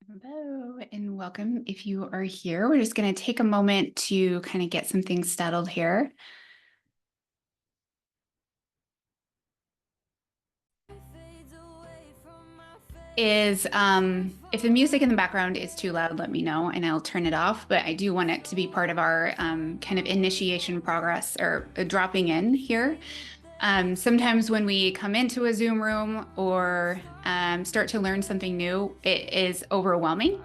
Hello and welcome. If you are here, we're just going to take a moment to kind of get some things settled here. If the music in the background is too loud, let me know and I'll turn it off. But I do want it to be part of our kind of initiation progress or dropping in here. Sometimes when we come into a Zoom room or start to learn something new, it is overwhelming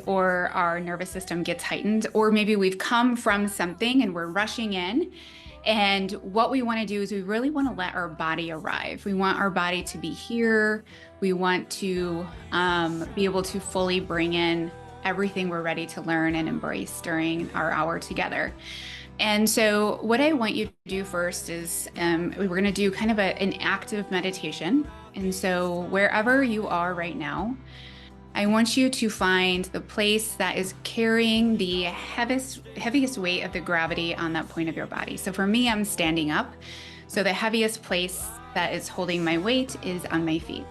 or our nervous system gets heightened, or maybe we've come from something and we're rushing in. And what we want to do is we really want to let our body arrive. We want our body to be here. We want to be able to fully bring in everything we're ready to learn and embrace during our hour together. And so what I want you to do first is we're going to do kind of an active meditation. And so wherever you are right now, I want you to find the place that is carrying the heaviest weight of the gravity on that point of your body. So for me, I'm standing up. So the heaviest place that is holding my weight is on my feet.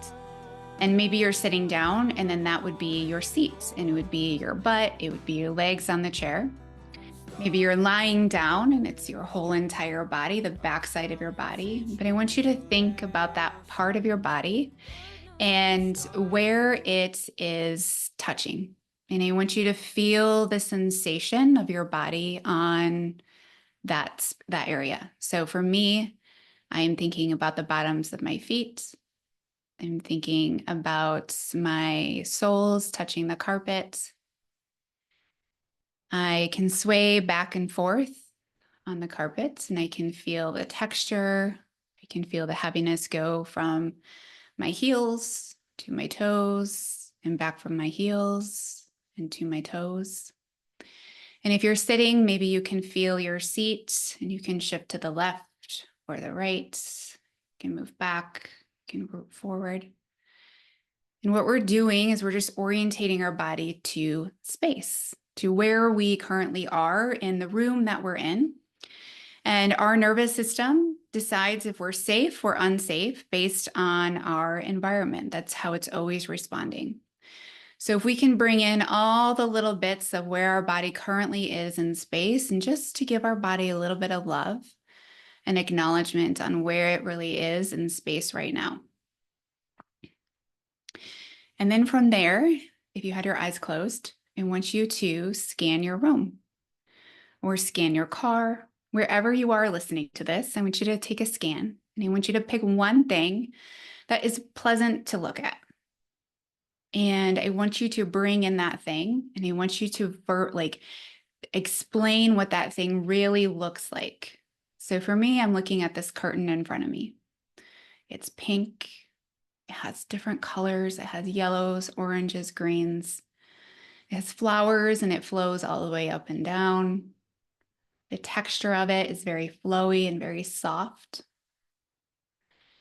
And maybe you're sitting down, and then that would be your seat, and it would be your butt, it would be your legs on the chair. Maybe you're lying down and it's your whole entire body, the backside of your body. But I want you to think about that part of your body and where it is touching. And I want you to feel the sensation of your body on that area. So for me, I am thinking about the bottoms of my feet. I'm thinking about my soles touching the carpet. I can sway back and forth on the carpet, and I can feel the texture. I can feel the heaviness go from my heels to my toes and back from my heels and to my toes. And if you're sitting, maybe you can feel your seat and you can shift to the left or the right. You can move back, you can move forward. And what we're doing is we're just orientating our body to space, to where we currently are in the room that we're in. And our nervous system decides if we're safe or unsafe based on our environment. That's how it's always responding. So if we can bring in all the little bits of where our body currently is in space, and just to give our body a little bit of love and acknowledgement on where it really is in space right now. And then from there, if you had your eyes closed, I want you to scan your room or scan your car, wherever you are listening to this. I want you to take a scan, and I want you to pick one thing that is pleasant to look at. And I want you to bring in that thing, and I want you to explain what that thing really looks like. So for me, I'm looking at this curtain in front of me. It's pink. It has different colors. It has yellows, oranges, greens. It has flowers, and it flows all the way up and down. The texture of it is very flowy and very soft.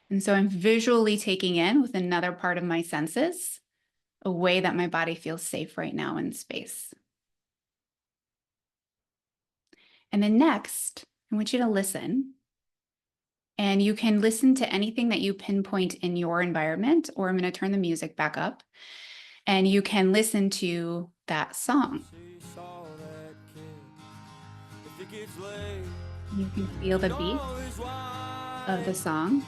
And so I'm visually taking in with another part of my senses a way that my body feels safe right now in space. And then next, I want you to listen. And you can listen to anything that you pinpoint in your environment, or I'm going to turn the music back up, and you can listen to that song. You can feel the beat of the song.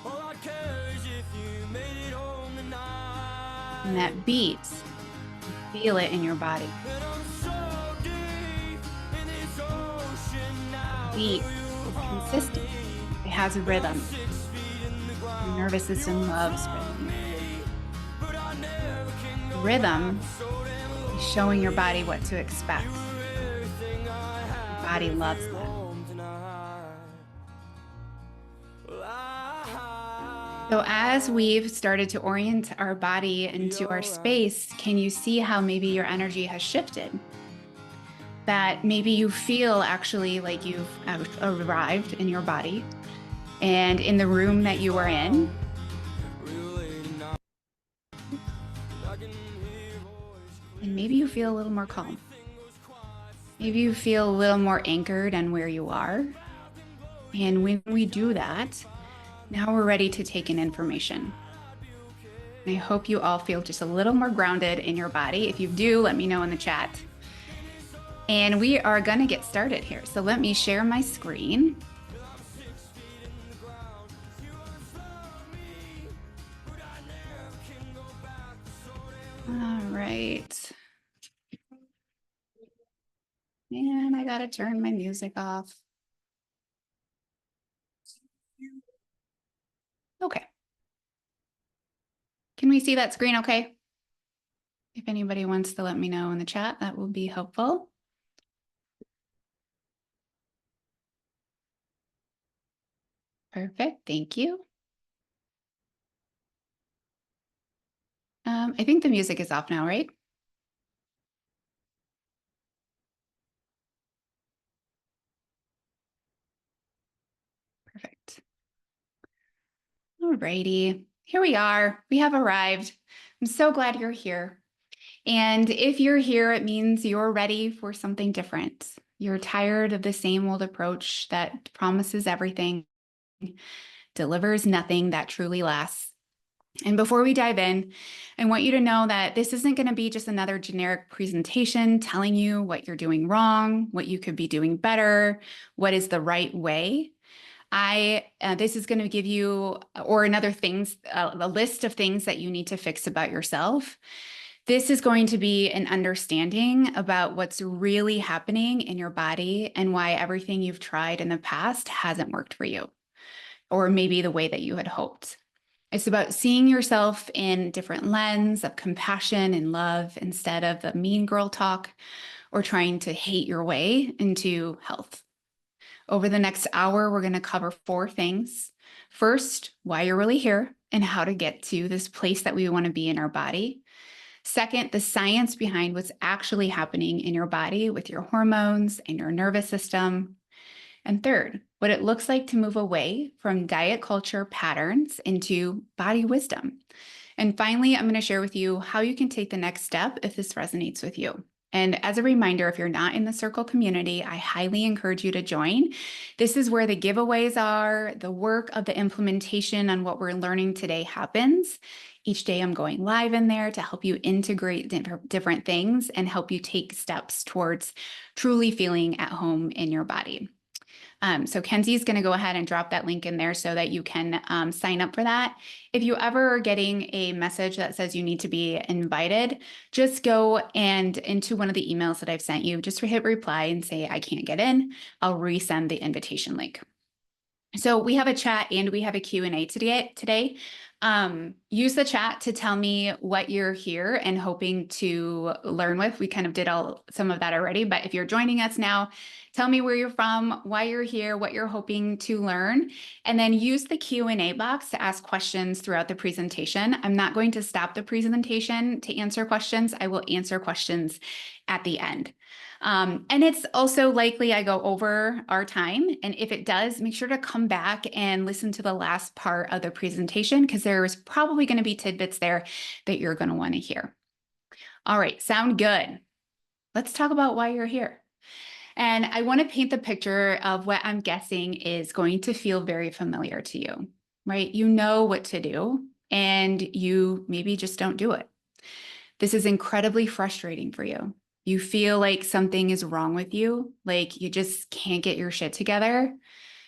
And that beat, you feel it in your body. The beat is consistent. It has a rhythm. Your nervous system loves rhythm. Rhythm is showing your body what to expect. Your body loves that. So as we've started to orient our body into our space, can you see how maybe your energy has shifted? That maybe you feel actually like you've arrived in your body and in the room that you are in. And maybe you feel a little more calm. Maybe you feel a little more anchored on where you are. And when we do that, now we're ready to take in information. I hope you all feel just a little more grounded in your body. If you do, let me know in the chat. And we are going to get started here. So let me share my screen. All right. And I got to turn my music off. Okay. Can we see that screen okay? If anybody wants to let me know in the chat, that will be helpful. Perfect. Thank you. I think the music is off now, right? Perfect. All righty. Here we are. We have arrived. I'm so glad you're here. And if you're here, it means you're ready for something different. You're tired of the same old approach that promises everything, delivers nothing that truly lasts. And before we dive in, I want you to know that this isn't going to be just another generic presentation telling you what you're doing wrong, what you could be doing better, what is the right way. This is going to give you, or another things, a list of things that you need to fix about yourself. This is going to be an understanding about what's really happening in your body and why everything you've tried in the past hasn't worked for you, or maybe the way that you had hoped. It's about seeing yourself in a different lens of compassion and love instead of the mean girl talk or trying to hate your way into health. Over the next hour, we're going to cover 4 things. First, why you're really here and how to get to this place that we want to be in our body. Second, the science behind what's actually happening in your body with your hormones and your nervous system. And third, what it looks like to move away from diet culture patterns into body wisdom. And finally, I'm going to share with you how you can take the next step if this resonates with you. And as a reminder, if you're not in the Circle community, I highly encourage you to join. This is where the giveaways are, the work of the implementation on what we're learning today happens. Each day I'm going live in there to help you integrate different things and help you take steps towards truly feeling at home in your body. So Kenzie's going to go ahead and drop that link in there so that you can sign up for that. If you ever are getting a message that says you need to be invited, just go and into one of the emails that I've sent you, just hit reply and say, I can't get in. I'll resend the invitation link. So we have a chat and we have a Q&A today. Use the chat to tell me what you're here and hoping to learn with. We kind of did some of that already, but if you're joining us now, tell me where you're from, why you're here, what you're hoping to learn, and then use the Q&A box to ask questions throughout the presentation. I'm not going to stop the presentation to answer questions. I will answer questions at the end. And it's also likely I go over our time. And if it does, make sure to come back and listen to the last part of the presentation because there's probably going to be tidbits there that you're going to want to hear. All right, sound good. Let's talk about why you're here. And I want to paint the picture of what I'm guessing is going to feel very familiar to you, right? You know what to do, and you maybe just don't do it. This is incredibly frustrating for you. You feel like something is wrong with you, like you just can't get your shit together.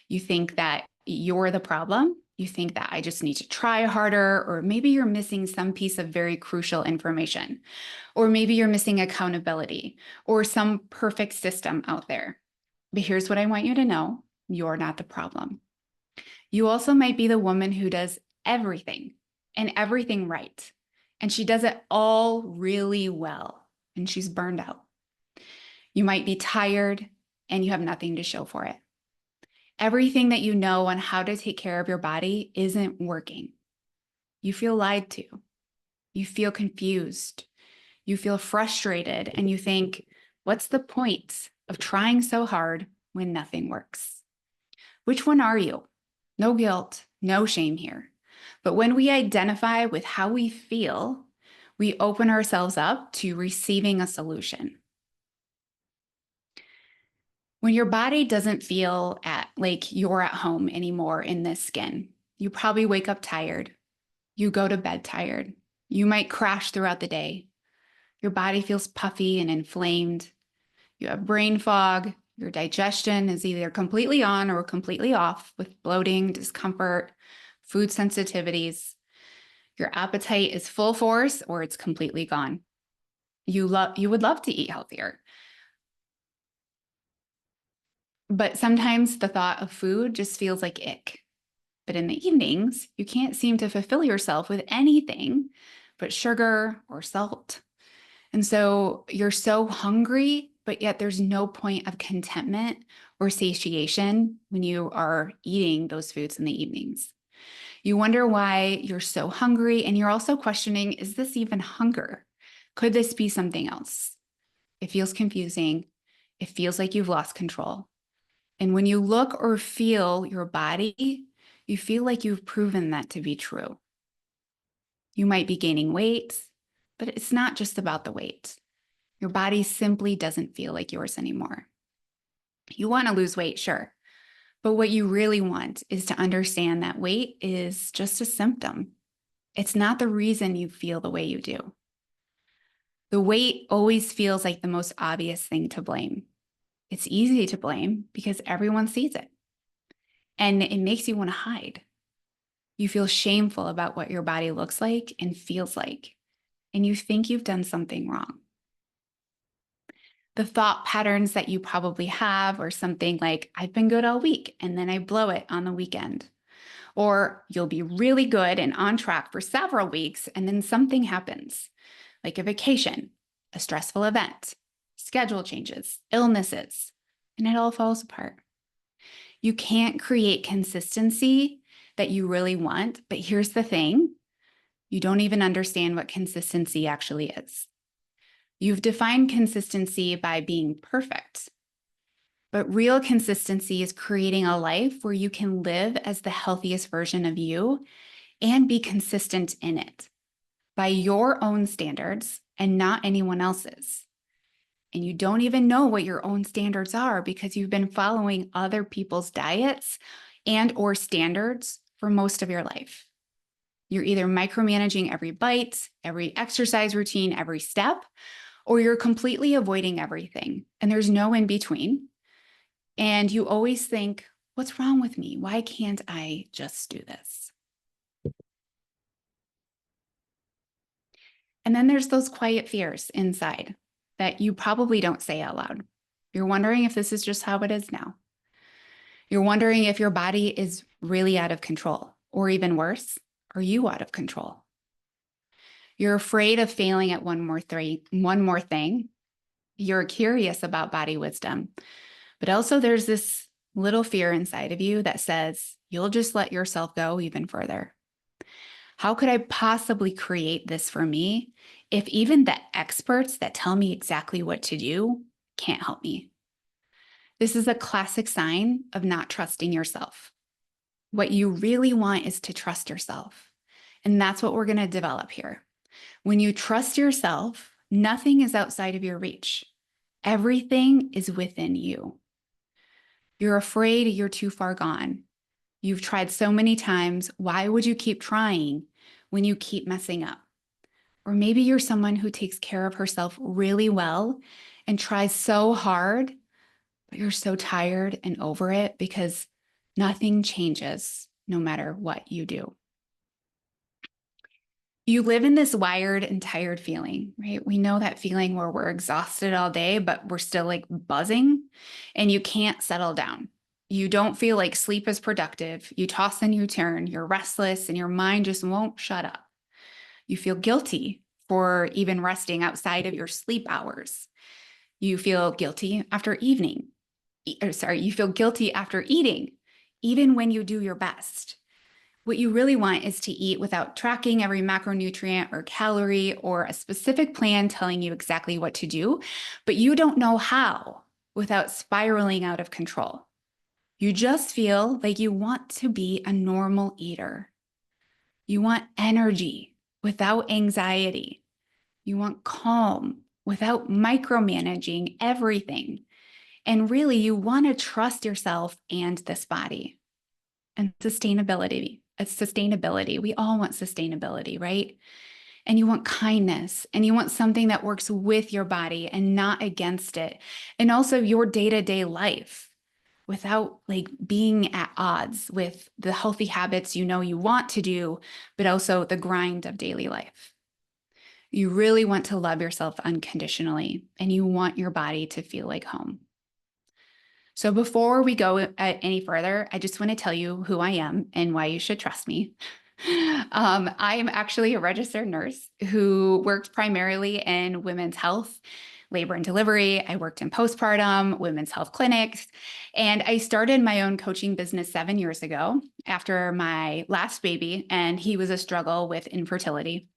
You think that you're the problem. You think that I just need to try harder, or maybe you're missing some piece of very crucial information, or maybe you're missing accountability or some perfect system out there. But here's what I want you to know. You're not the problem. You also might be the woman who does everything and everything right. And she does it all really well, and she's burned out. You might be tired and you have nothing to show for it. Everything that you know on how to take care of your body isn't working. You feel lied to. You feel confused. You feel frustrated, and you think, what's the point of trying so hard when nothing works? Which one are you? No guilt, no shame here. But when we identify with how we feel, we open ourselves up to receiving a solution. When your body doesn't feel like you're at home anymore in this skin, you probably wake up tired. You go to bed tired. You might crash throughout the day. Your body feels puffy and inflamed. You have brain fog. Your digestion is either completely on or completely off with bloating, discomfort, food sensitivities. Your appetite is full force or it's completely gone. You would love to eat healthier. But sometimes the thought of food just feels like ick. But in the evenings, you can't seem to fulfill yourself with anything but sugar or salt. And so you're so hungry, but yet there's no point of contentment or satiation when you are eating those foods in the evenings. You wonder why you're so hungry, and you're also questioning, is this even hunger? Could this be something else? It feels confusing. It feels like you've lost control. And when you look or feel your body, you feel like you've proven that to be true. You might be gaining weight, but it's not just about the weight. Your body simply doesn't feel like yours anymore. You want to lose weight, sure. But what you really want is to understand that weight is just a symptom. It's not the reason you feel the way you do. The weight always feels like the most obvious thing to blame. It's easy to blame because everyone sees it. And it makes you want to hide. You feel shameful about what your body looks like and feels like, and you think you've done something wrong. The thought patterns that you probably have are something like, I've been good all week and then I blow it on the weekend. Or you'll be really good and on track for several weeks and then something happens, like a vacation, a stressful event, schedule changes, illnesses, and it all falls apart. You can't create consistency that you really want, but here's the thing. You don't even understand what consistency actually is. You've defined consistency by being perfect, but real consistency is creating a life where you can live as the healthiest version of you and be consistent in it by your own standards and not anyone else's. And you don't even know what your own standards are because you've been following other people's diets and or standards for most of your life. You're either micromanaging every bite, every exercise routine, every step, or you're completely avoiding everything. And there's no in between. And you always think, what's wrong with me? Why can't I just do this? And then there's those quiet fears inside that you probably don't say out loud. You're wondering if this is just how it is now. You're wondering if your body is really out of control, or even worse, are you out of control? You're afraid of failing at one more thing. You're curious about body wisdom, but also there's this little fear inside of you that says you'll just let yourself go even further. How could I possibly create this for me if even the experts that tell me exactly what to do can't help me? This is a classic sign of not trusting yourself. What you really want is to trust yourself. And that's what we're going to develop here. When you trust yourself, nothing is outside of your reach. Everything is within you. You're afraid you're too far gone. You've tried so many times. Why would you keep trying when you keep messing up? Or maybe you're someone who takes care of herself really well and tries so hard, but you're so tired and over it because nothing changes no matter what you do. You live in this wired and tired feeling, right? We know that feeling where we're exhausted all day, but we're still like buzzing and you can't settle down. You don't feel like sleep is productive. You toss and you turn, you're restless, and your mind just won't shut up. You feel guilty for even resting outside of your sleep hours. You feel guilty after you feel guilty after eating, even when you do your best. What you really want is to eat without tracking every macronutrient or calorie or a specific plan telling you exactly what to do, but you don't know how without spiraling out of control. You just feel like you want to be a normal eater. You want energy without anxiety. You want calm without micromanaging everything. And really, you want to trust yourself and this body. And sustainability. It's sustainability. We all want sustainability, right? and you want kindness, and you want something that works with your body and not against it. And also your day-to-day life without like being at odds with the healthy habits you know you want to do, but also the grind of daily life. You really want to love yourself unconditionally, and you want your body to feel like home. So before we go any further, I just want to tell you who I am and why you should trust me. I am actually a registered nurse who worked primarily in women's health, labor and delivery. I worked in postpartum, women's health clinics, and I started my own coaching business 7 years ago after my last baby, and he was a struggle with infertility.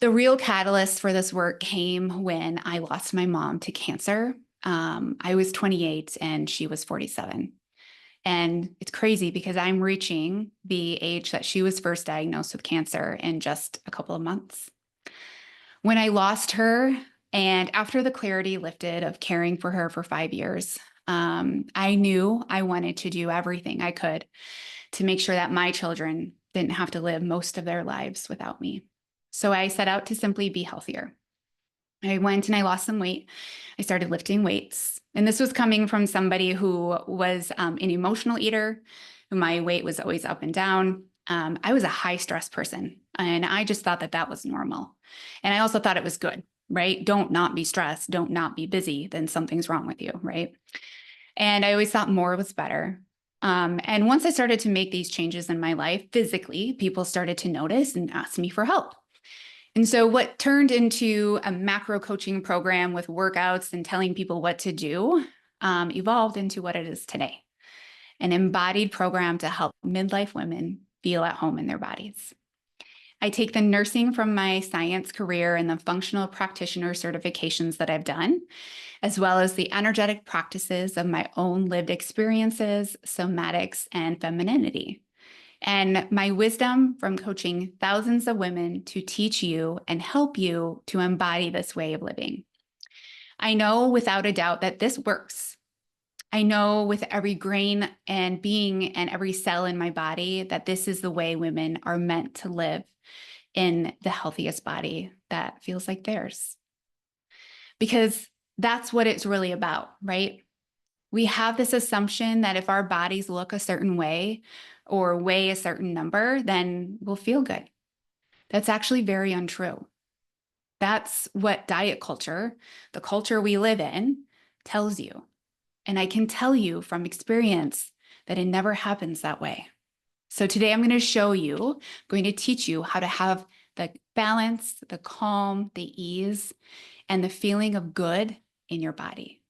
The real catalyst for this work came when I lost my mom to cancer. I was 28 and she was 47. And it's crazy because I'm reaching the age that she was first diagnosed with cancer in just a couple of months. When I lost her, and after the clarity lifted of caring for her for 5 years, I knew I wanted to do everything I could to make sure that my children didn't have to live most of their lives without me. So I set out to simply be healthier. I went and I lost some weight. I started lifting weights. And this was coming from somebody who was an emotional eater. My weight was always up and down. I was a high stress person, and I just thought that that was normal. And I also thought it was good, right? Don't not be stressed. Don't not be busy. Then something's wrong with you, right? And I always thought more was better. And once I started to make these changes in my life physically, people started to notice and ask me for help. And so what turned into a macro coaching program with workouts and telling people what to do evolved into what it is today, an embodied program to help midlife women feel at home in their bodies. I take the nursing from my science career and the functional practitioner certifications that I've done, as well as the energetic practices of my own lived experiences, somatics, and femininity, and my wisdom from coaching thousands of women to teach you and help you to embody this way of living. I know without a doubt that this works. I know with every grain and being and every cell in my body that this is the way women are meant to live in the healthiest body that feels like theirs. Because that's what it's really about, right? We have this assumption that if our bodies look a certain way or weigh a certain number, then we'll feel good. That's actually very untrue. That's what diet culture, the culture we live in, tells you. And I can tell you from experience that it never happens that way. So today I'm going to show you, I'm going to teach you how to have the balance, the calm, the ease, and the feeling of good in your body.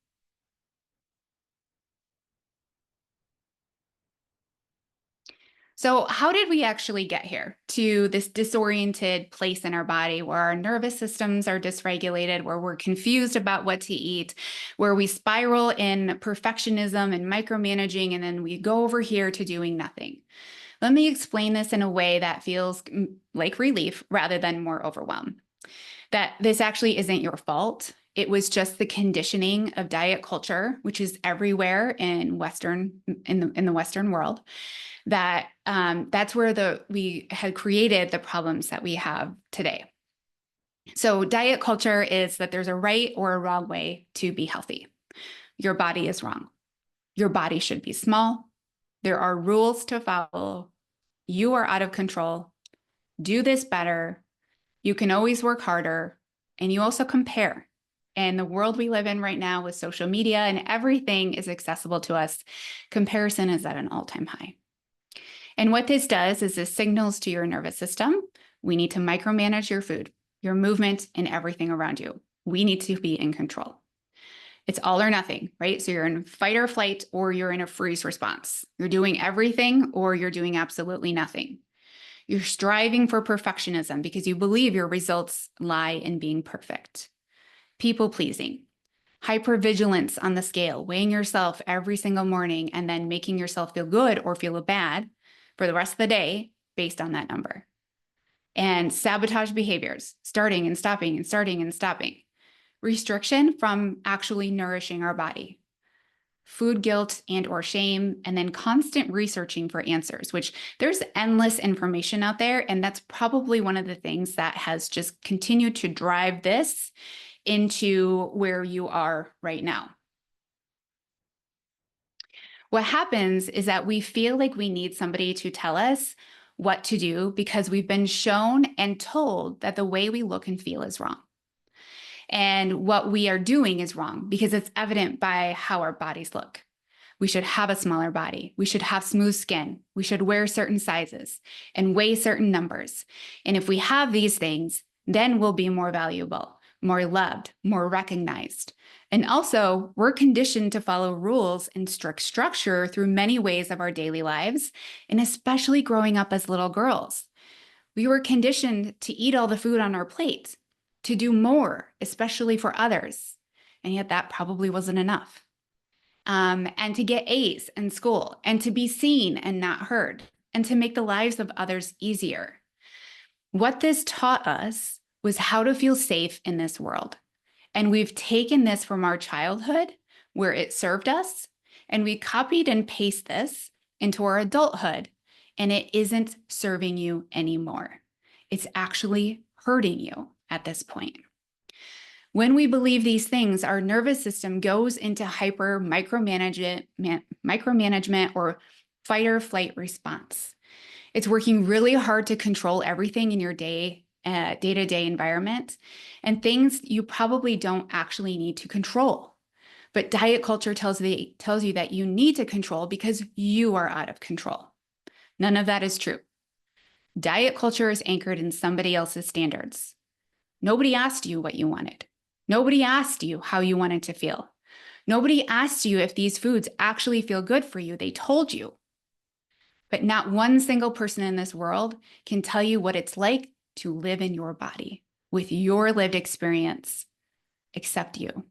So how did we actually get here to this disoriented place in our body where our nervous systems are dysregulated, where we're confused about what to eat, where we spiral in perfectionism and micromanaging, and then we go over here to doing nothing? Let me explain this in a way that feels like relief rather than more overwhelm. That this actually isn't your fault. It was just the conditioning of diet culture, which is everywhere in the Western world, that that's where we had created the problems that we have today. So diet culture is that there's a right or a wrong way to be healthy. Your body is wrong. Your body should be small. There are rules to follow. You are out of control. Do this better. You can always work harder. And you also compare. And the world we live in right now with social media and everything is accessible to us, comparison is at an all-time high. And what this does is this signals to your nervous system, we need to micromanage your food, your movement, and everything around you. We need to be in control. It's all or nothing, right? So you're in fight or flight, or you're in a freeze response. You're doing everything, or you're doing absolutely nothing. You're striving for perfectionism because you believe your results lie in being perfect. People pleasing, hypervigilance on the scale, weighing yourself every single morning and then making yourself feel good or feel bad for the rest of the day based on that number. And sabotage behaviors, starting and stopping and starting and stopping. Restriction from actually nourishing our body. food guilt and or shame, and then constant researching for answers, which there's endless information out there. And that's probably one of the things that has just continued to drive this into where you are right now. What happens is that we feel like we need somebody to tell us what to do because we've been shown and told that the way we look and feel is wrong. And what we are doing is wrong because it's evident by how our bodies look. We should have a smaller body. We should have smooth skin. We should wear certain sizes and weigh certain numbers. And if we have these things, then we'll be more valuable, more loved, more recognized. And also, we're conditioned to follow rules and strict structure through many ways of our daily lives, and especially growing up as little girls. We were conditioned to eat all the food on our plate, to do more, especially for others. And yet that probably wasn't enough. And to get A's in school, and to be seen and not heard, and to make the lives of others easier. What this taught us was how to feel safe in this world. And we've taken this from our childhood, where it served us, and we copied and pasted this into our adulthood, and it isn't serving you anymore. It's actually hurting you at this point. When we believe these things, our nervous system goes into hyper micromanagement or fight or flight response. It's working really hard to control everything in your day-to-day environment, and things you probably don't actually need to control. But diet culture tells you that you need to control because you are out of control. None of that is true. Diet culture is anchored in somebody else's standards. Nobody asked you what you wanted. Nobody asked you how you wanted to feel. Nobody asked you if these foods actually feel good for you. They told you. But not one single person in this world can tell you what it's like to live in your body with your lived experience, except you.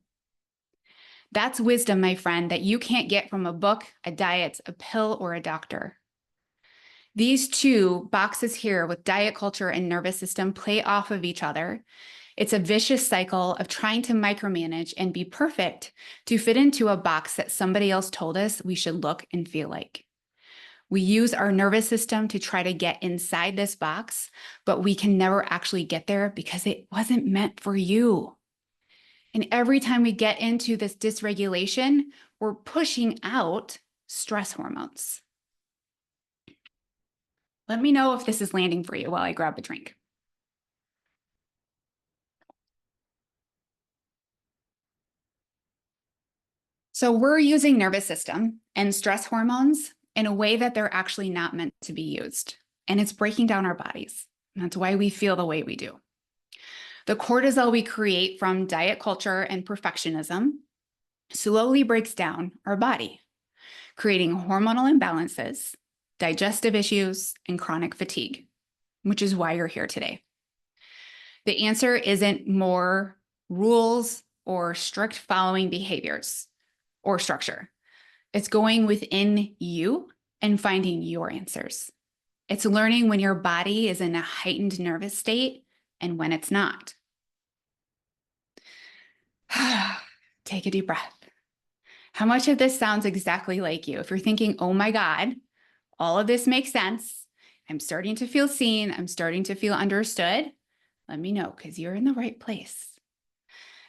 That's wisdom, my friend, that you can't get from a book, a diet, a pill, or a doctor. These two boxes here with diet culture and nervous system play off of each other. It's a vicious cycle of trying to micromanage and be perfect to fit into a box that somebody else told us we should look and feel like. We use our nervous system to try to get inside this box, but we can never actually get there because it wasn't meant for you. And every time we get into this dysregulation, we're pushing out stress hormones. Let me know if this is landing for you while I grab a drink. So we're using nervous system and stress hormones in a way that they're actually not meant to be used. And it's breaking down our bodies. And that's why we feel the way we do. The cortisol we create from diet culture and perfectionism slowly breaks down our body, creating hormonal imbalances, digestive issues, and chronic fatigue, which is why you're here today. The answer isn't more rules or strict following behaviors or structure. It's going within you and finding your answers. It's learning when your body is in a heightened nervous state and when it's not. Take a deep breath. How much of this sounds exactly like you? If you're thinking, oh my God, all of this makes sense. I'm starting to feel seen. I'm starting to feel understood. Let me know because you're in the right place.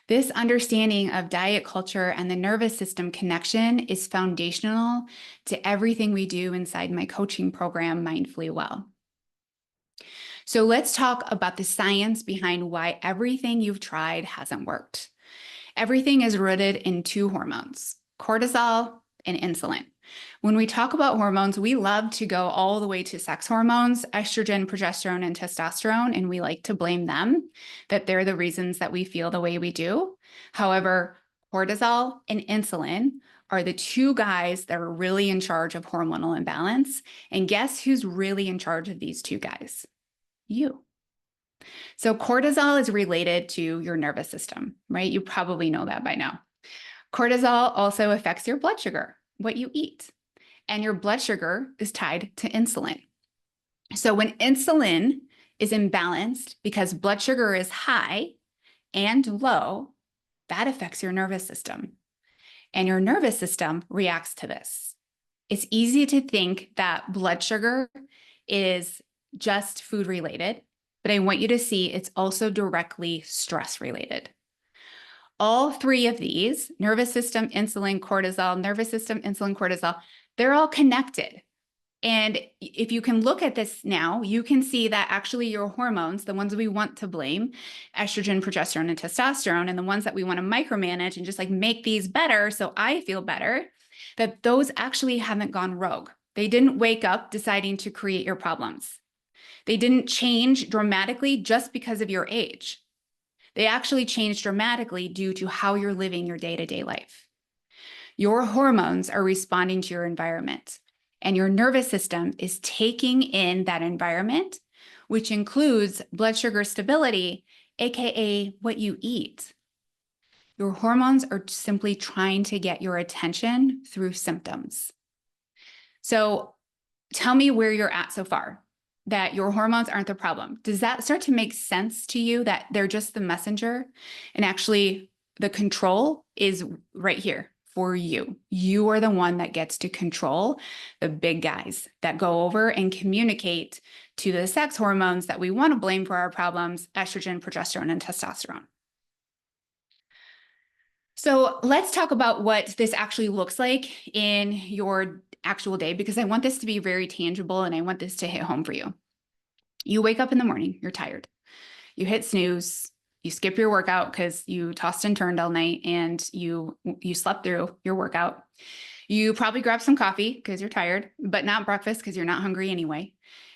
This understanding of diet culture and the nervous system connection is foundational to everything we do inside my coaching program, Mindfully Well. So let's talk about the science behind why everything you've tried hasn't worked. Everything is rooted in two hormones, cortisol and insulin. When we talk about hormones, we love to go all the way to sex hormones, estrogen, progesterone, and testosterone, and we like to blame them, that they're the reasons that we feel the way we do. However, cortisol and insulin are the two guys that are really in charge of hormonal imbalance. And guess who's really in charge of these two guys? You. So cortisol is related to your nervous system, right? You probably know that by now. Cortisol also affects your blood sugar, what you eat, and your blood sugar is tied to insulin. So when insulin is imbalanced because blood sugar is high and low, that affects your nervous system. and your nervous system reacts to this. It's easy to think that blood sugar is just food related, but I want you to see it's also directly stress related. All three of these, nervous system, insulin, cortisol, nervous system, insulin, cortisol, they're all connected. And if you can look at this now, you can see that actually your hormones, the ones we want to blame, estrogen, progesterone, and testosterone, and the ones that we want to micromanage and just like make these better so I feel better, that those actually haven't gone rogue. They didn't wake up deciding to create your problems. They didn't change dramatically just because of your age. They actually changed dramatically due to how you're living your day-to-day life. Your hormones are responding to your environment, and your nervous system is taking in that environment, which includes blood sugar stability, aka what you eat. Your hormones are simply trying to get your attention through symptoms. So tell me where you're at so far, that your hormones aren't the problem. Does that start to make sense to you that they're just the messenger and actually the control is right here for you? You are the one that gets to control the big guys that go over and communicate to the sex hormones that we want to blame for our problems, estrogen, progesterone, and testosterone. So let's talk about what this actually looks like in your actual day, because I want this to be very tangible and I want this to hit home for you. You wake up in the morning, you're tired. You hit snooze, you skip your workout because you tossed and turned all night and you slept through your workout. You probably grab some coffee because you're tired, but not breakfast because you're not hungry anyway.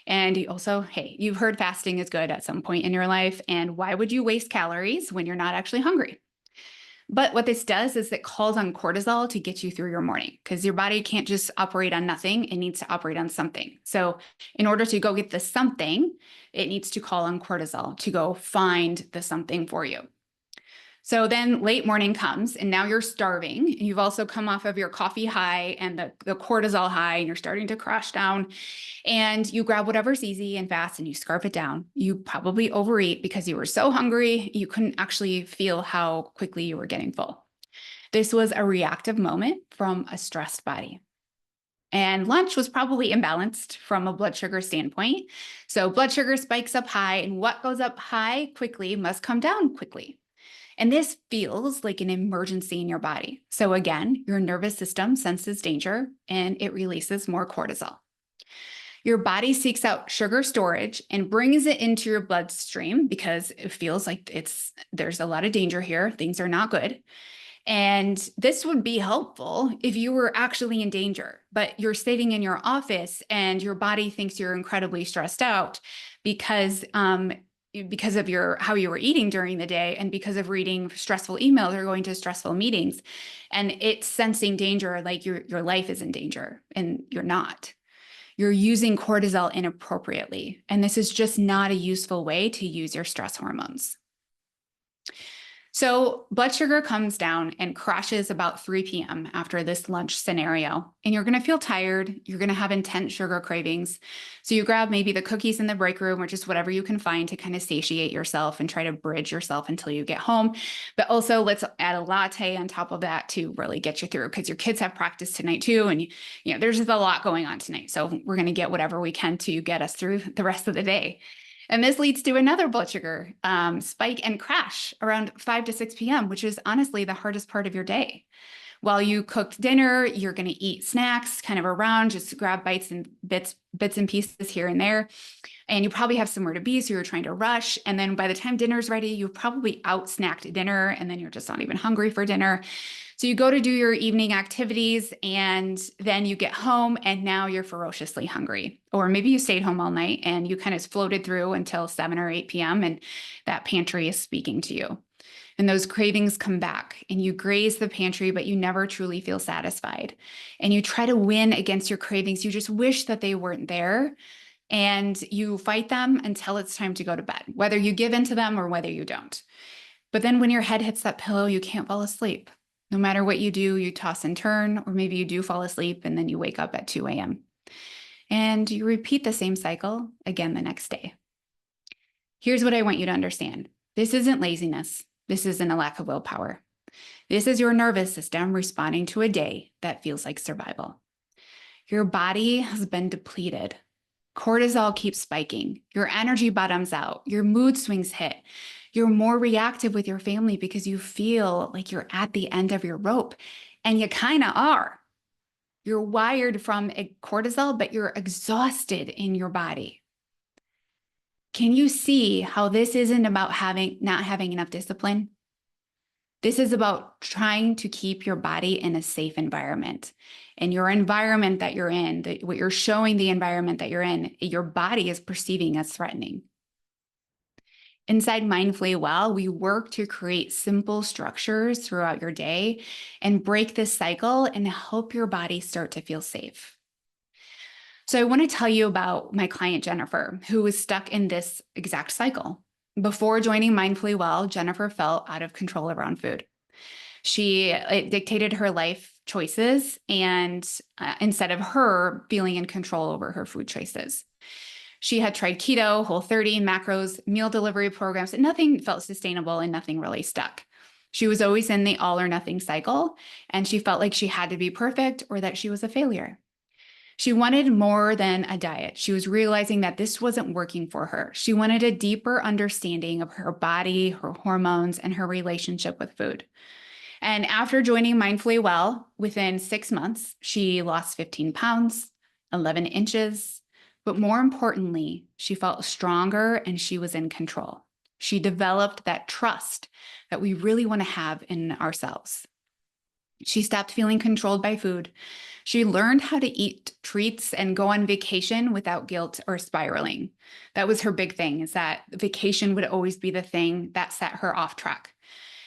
And you also, hey, you've heard fasting is good at some point in your life. And why would you waste calories when you're not actually hungry? But what this does is it calls on cortisol to get you through your morning, because your body can't just operate on nothing. It needs to operate on something. So in order to go get the something, it needs to call on cortisol to go find the something for you. So then late morning comes and now you're starving. You've also come off of your coffee high and the cortisol high, and you're starting to crash down, and you grab whatever's easy and fast and you scarf it down. You probably overeat because you were so hungry, you couldn't actually feel how quickly you were getting full. This was a reactive moment from a stressed body. And lunch was probably imbalanced from a blood sugar standpoint. So blood sugar spikes up high, and what goes up high quickly must come down quickly. And this feels like an emergency in your body. So again, your nervous system senses danger and it releases more cortisol. Your body seeks out sugar storage and brings it into your bloodstream because it feels like there's a lot of danger here. Things are not good. And this would be helpful if you were actually in danger, but you're sitting in your office and your body thinks you're incredibly stressed out because of how you were eating during the day and because of reading stressful emails or going to stressful meetings, and it's sensing danger, like your life is in danger, and you're not. You're using cortisol inappropriately, and this is just not a useful way to use your stress hormones. So blood sugar comes down and crashes about 3 p.m. after this lunch scenario, and you're going to feel tired. You're going to have intense sugar cravings. So you grab maybe the cookies in the break room or just whatever you can find to kind of satiate yourself and try to bridge yourself until you get home. But also let's add a latte on top of that to really get you through, because your kids have practice tonight too. And there's just a lot going on tonight. So we're going to get whatever we can to get us through the rest of the day. And this leads to another blood sugar spike and crash around 5 to 6 p.m., which is honestly the hardest part of your day. While you cooked dinner, you're going to eat snacks kind of around, just grab bits and pieces here and there. And you probably have somewhere to be, so you're trying to rush. And then by the time dinner's ready, you've probably out-snacked dinner, and then you're just not even hungry for dinner. So you go to do your evening activities, and then you get home, and now you're ferociously hungry. Or maybe you stayed home all night, and you kind of floated through until 7 or 8 p.m., and that pantry is speaking to you. And those cravings come back, and you graze the pantry, but you never truly feel satisfied. And you try to win against your cravings. You just wish that they weren't there. And you fight them until it's time to go to bed, whether you give in to them or whether you don't. But then when your head hits that pillow, you can't fall asleep. No matter what you do, you toss and turn, or maybe you do fall asleep and then you wake up at 2 a.m. And you repeat the same cycle again the next day. Here's what I want you to understand. This isn't laziness. This isn't a lack of willpower. This is your nervous system responding to a day that feels like survival. Your body has been depleted. Cortisol keeps spiking. Your energy bottoms out. Your mood swings hit. You're more reactive with your family because you feel like you're at the end of your rope, and you kind of are. You're wired from cortisol, but you're exhausted in your body. Can you see how this isn't about not having enough discipline? This is about trying to keep your body in a safe environment. And your environment that you're in, what you're showing the environment that you're in, your body is perceiving as threatening. Inside Mindfully Well, we work to create simple structures throughout your day and break this cycle and help your body start to feel safe. So I want to tell you about my client, Jennifer, who was stuck in this exact cycle. Before joining Mindfully Well, Jennifer felt out of control around food. It dictated her life choices, and instead of her feeling in control over her food choices. She had tried keto, Whole30, macros, meal delivery programs, and nothing felt sustainable and nothing really stuck. She was always in the all or nothing cycle, and she felt like she had to be perfect or that she was a failure. She wanted more than a diet. She was realizing that this wasn't working for her. She wanted a deeper understanding of her body, her hormones, and her relationship with food. And after joining Mindfully Well, within 6 months, she lost 15 pounds, 11 inches. But more importantly, she felt stronger and she was in control. She developed that trust that we really want to have in ourselves. She stopped feeling controlled by food. She learned how to eat treats and go on vacation without guilt or spiraling. That was her big thing, is that vacation would always be the thing that set her off track.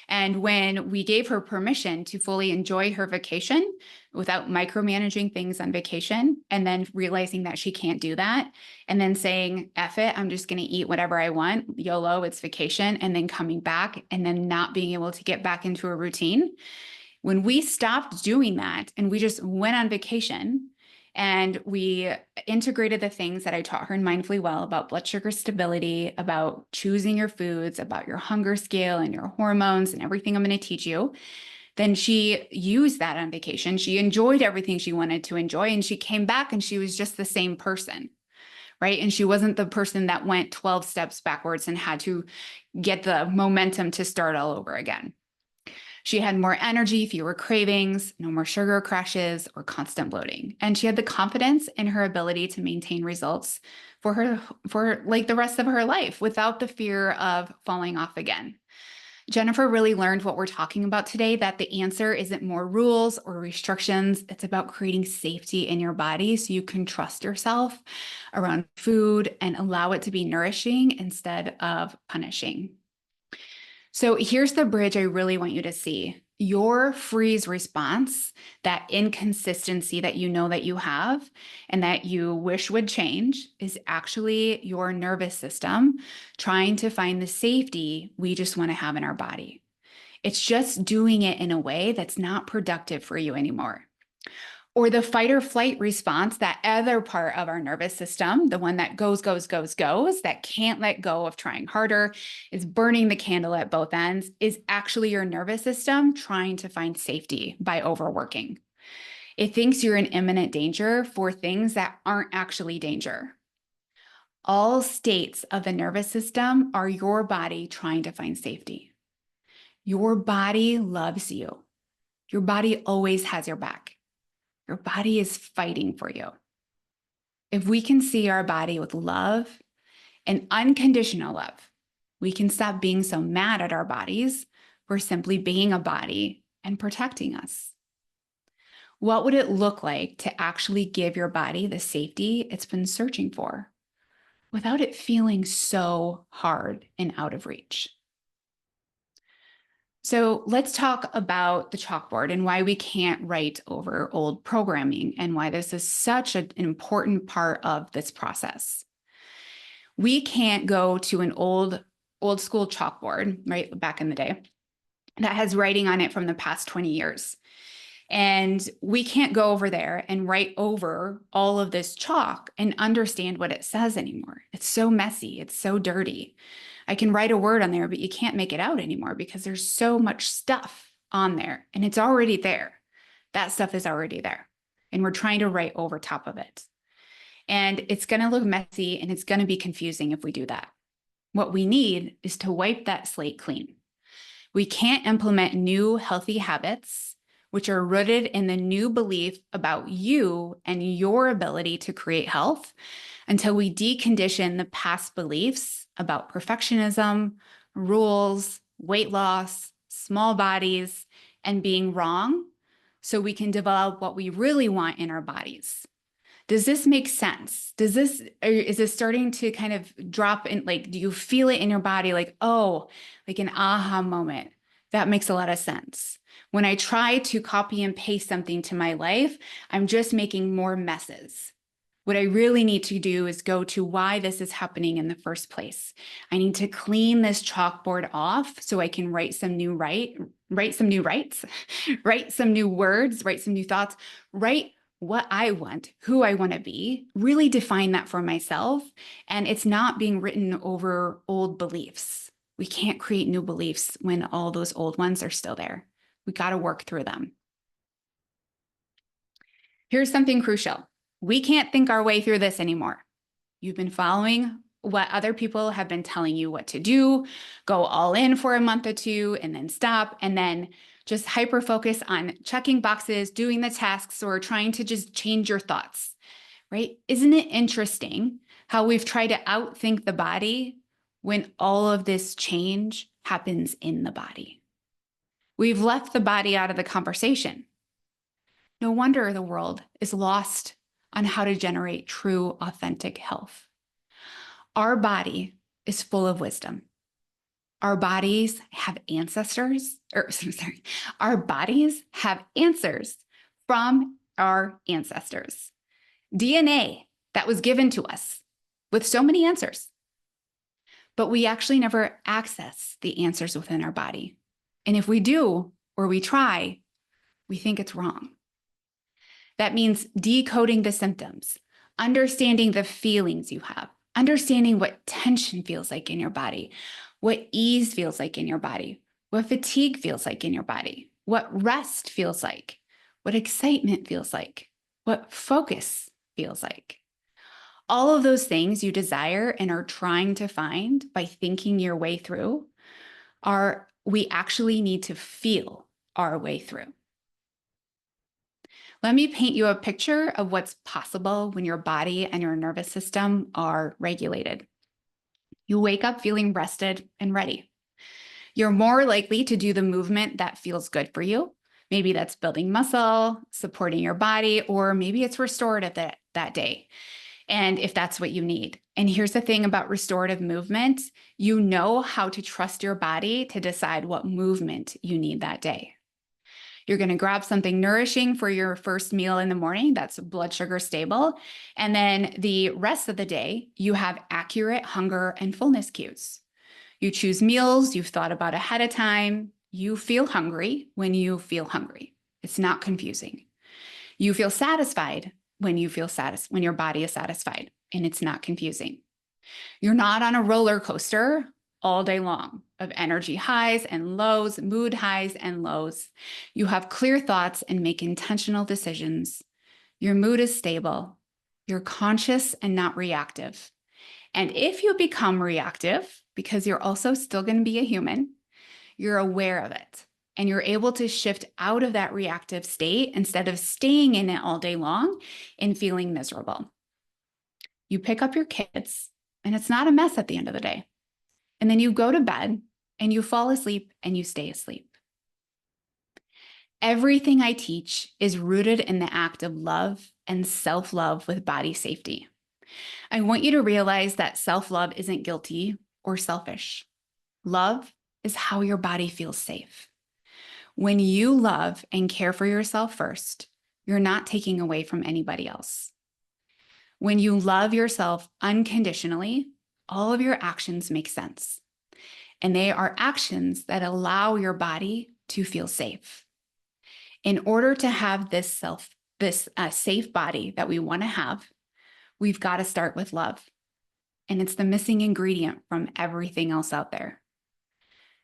And when we gave her permission to fully enjoy her vacation without micromanaging things on vacation, and then realizing that she can't do that, and then saying, F it, I'm just going to eat whatever I want, YOLO, it's vacation, and then coming back and then not being able to get back into a routine. When we stopped doing that and we just went on vacation and we integrated the things that I taught her in Mindfully Well about blood sugar stability, about choosing your foods, about your hunger scale and your hormones and everything I'm going to teach you, then she used that on vacation. She enjoyed everything she wanted to enjoy, and she came back and she was just the same person, right? And she wasn't the person that went 12 steps backwards and had to get the momentum to start all over again. She had more energy, fewer cravings, no more sugar crashes or constant bloating. And she had the confidence in her ability to maintain results for like the rest of her life without the fear of falling off again. Jennifer really learned what we're talking about today, that the answer isn't more rules or restrictions. It's about creating safety in your body so you can trust yourself around food and allow it to be nourishing instead of punishing. So here's the bridge I really want you to see. Your freeze response, that inconsistency that you know that you have and that you wish would change, is actually your nervous system trying to find the safety we just want to have in our body. It's just doing it in a way that's not productive for you anymore. Or the fight or flight response, that other part of our nervous system, the one that goes, that can't let go of trying harder, is burning the candle at both ends, is actually your nervous system trying to find safety by overworking. It thinks you're in imminent danger for things that aren't actually danger. All states of the nervous system are your body trying to find safety. Your body loves you. Your body always has your back. Your body is fighting for you. If we can see our body with love and unconditional love, we can stop being so mad at our bodies for simply being a body and protecting us. What would it look like to actually give your body the safety it's been searching for without it feeling so hard and out of reach? So let's talk about the chalkboard and why we can't write over old programming and why this is such an important part of this process. We can't go to an old school chalkboard, right, back in the day, that has writing on it from the past 20 years. And we can't go over there and write over all of this chalk and understand what it says anymore. It's so messy. It's so dirty. I can write a word on there, but you can't make it out anymore because there's so much stuff on there, and it's already there. That stuff is already there. And we're trying to write over top of it. And it's going to look messy and it's going to be confusing if we do that. What we need is to wipe that slate clean. We can't implement new healthy habits, which are rooted in the new belief about you and your ability to create health, until we decondition the past beliefs about perfectionism, rules, weight loss, small bodies, and being wrong, so we can develop what we really want in our bodies. Does this make sense? Is this starting to kind of drop in? Like, do you feel it in your body? Like, oh, like an aha moment. That makes a lot of sense. When I try to copy and paste something to my life, I'm just making more messes. What I really need to do is go to why this is happening in the first place. I need to clean this chalkboard off so I can write some new write some new rights, write some new words, write some new thoughts, write what I want, who I want to be, really define that for myself. And it's not being written over old beliefs. We can't create new beliefs when all those old ones are still there. We got to work through them. Here's something crucial. We can't think our way through this anymore. You've been following what other people have been telling you what to do, go all in for a month or two, and then stop, and then just hyper focus on checking boxes, doing the tasks, or trying to just change your thoughts, right? Isn't it interesting how we've tried to outthink the body when all of this change happens in the body? We've left the body out of the conversation. No wonder the world is lost on how to generate true, authentic health. Our body is full of wisdom. Our bodies have ancestors, our bodies have answers from our ancestors. DNA that was given to us with so many answers. But we actually never access the answers within our body. And if we do, or we try, we think it's wrong. That means decoding the symptoms, understanding the feelings you have, understanding what tension feels like in your body, what ease feels like in your body, what fatigue feels like in your body, what rest feels like, what excitement feels like, what focus feels like. All of those things you desire and are trying to find by thinking your way through we actually need to feel our way through. Let me paint you a picture of what's possible when your body and your nervous system are regulated. You wake up feeling rested and ready. You're more likely to do the movement that feels good for you. Maybe that's building muscle, supporting your body, or maybe it's restorative that day. And if that's what you need. And here's the thing about restorative movement, you know how to trust your body to decide what movement you need that day. You're going to grab something nourishing for your first meal in the morning that's blood sugar stable. And then the rest of the day, you have accurate hunger and fullness cues. You choose meals you've thought about ahead of time. You feel hungry when you feel hungry. It's not confusing. You feel satisfied when when your body is satisfied, and it's not confusing. You're not on a roller coaster all day long of energy highs and lows, mood highs and lows. You have clear thoughts and make intentional decisions. Your mood is stable. You're conscious and not reactive. And if you become reactive, because you're also still going to be a human, you're aware of it. And you're able to shift out of that reactive state instead of staying in it all day long and feeling miserable. You pick up your kids, and it's not a mess at the end of the day. And then you go to bed and you fall asleep and you stay asleep. Everything I teach is rooted in the act of love and self-love with body safety. I want you to realize that self-love isn't guilty or selfish. Love is how your body feels safe. When you love and care for yourself first, you're not taking away from anybody else. When you love yourself unconditionally, all of your actions make sense. And they are actions that allow your body to feel safe. In order to have this safe body that we want to have, we've got to start with love. And it's the missing ingredient from everything else out there.